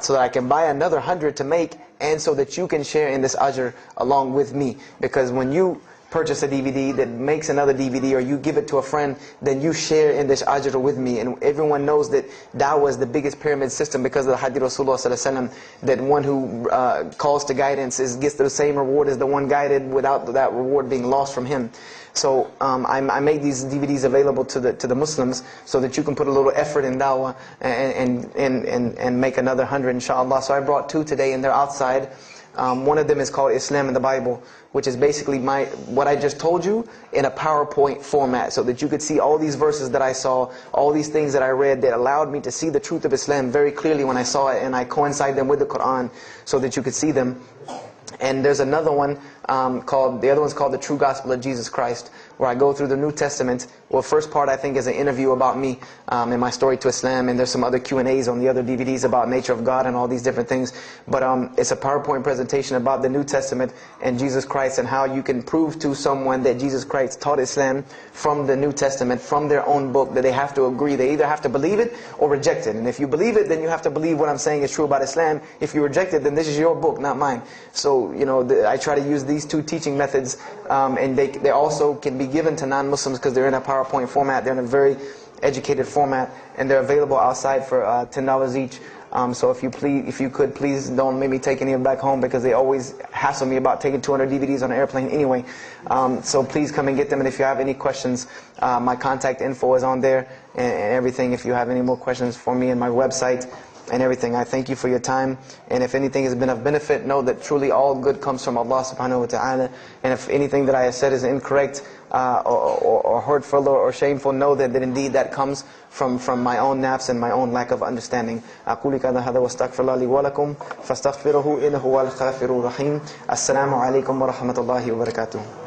so that I can buy another 100 to make, and so that you can share in this ajr along with me. Because when you purchase a DVD, that makes another DVD, or you give it to a friend, then you share in this ajr with me. And everyone knows that da'wah is the biggest pyramid system because of the hadith Rasulullah sallallahu alaihi wasallam, that one who calls to guidance gets the same reward as the one guided, without that reward being lost from him. So I made these DVDs available to the Muslims so that you can put a little effort in da'wah and make another 100 inshallah. So I brought 2 today, and they're outside. One of them is called Islam in the Bible, which is basically what I just told you in a PowerPoint format, so that you could see all these verses that I saw, all these things that I read that allowed me to see the truth of Islam very clearly when I saw it, and I coincide them with the Quran so that you could see them. And there's another one the other one's called The True Gospel of Jesus Christ, where I go through the New Testament. Well, first part I think is an interview about me and my story to Islam, and there's some other Q&As on the other DVDs about nature of God and all these different things. But it's a PowerPoint presentation about the New Testament and Jesus Christ, and how you can prove to someone that Jesus Christ taught Islam from the New Testament, from their own book, that they have to agree. They either have to believe it or reject it. And if you believe it, then you have to believe what I'm saying is true about Islam. If you reject it, then this is your book, not mine. So, I try to use these 2 teaching methods, and they also can be given to non-Muslims because they're in a PowerPoint format. They're in a very educated format, and they're available outside for $10 each. So if you could, please don't make me take any of them back home, because they always hassle me about taking 200 DVDs on an airplane anyway. So please come and get them. And if you have any questions, my contact info is on there and everything. If you have any more questions for me, and my website and everything. I thank you for your time. And if anything has been of benefit, know that truly all good comes from Allah subhanahu wa ta'ala. And if anything that I have said is incorrect or hurtful or shameful, know that indeed that comes from my own nafs and my own lack of understanding. أقول كذا هذا واستغفر الله لي ولكم فاستغفروه إنه هو الغفور الرحيم. السلام عليكم ورحمة الله وبركاته.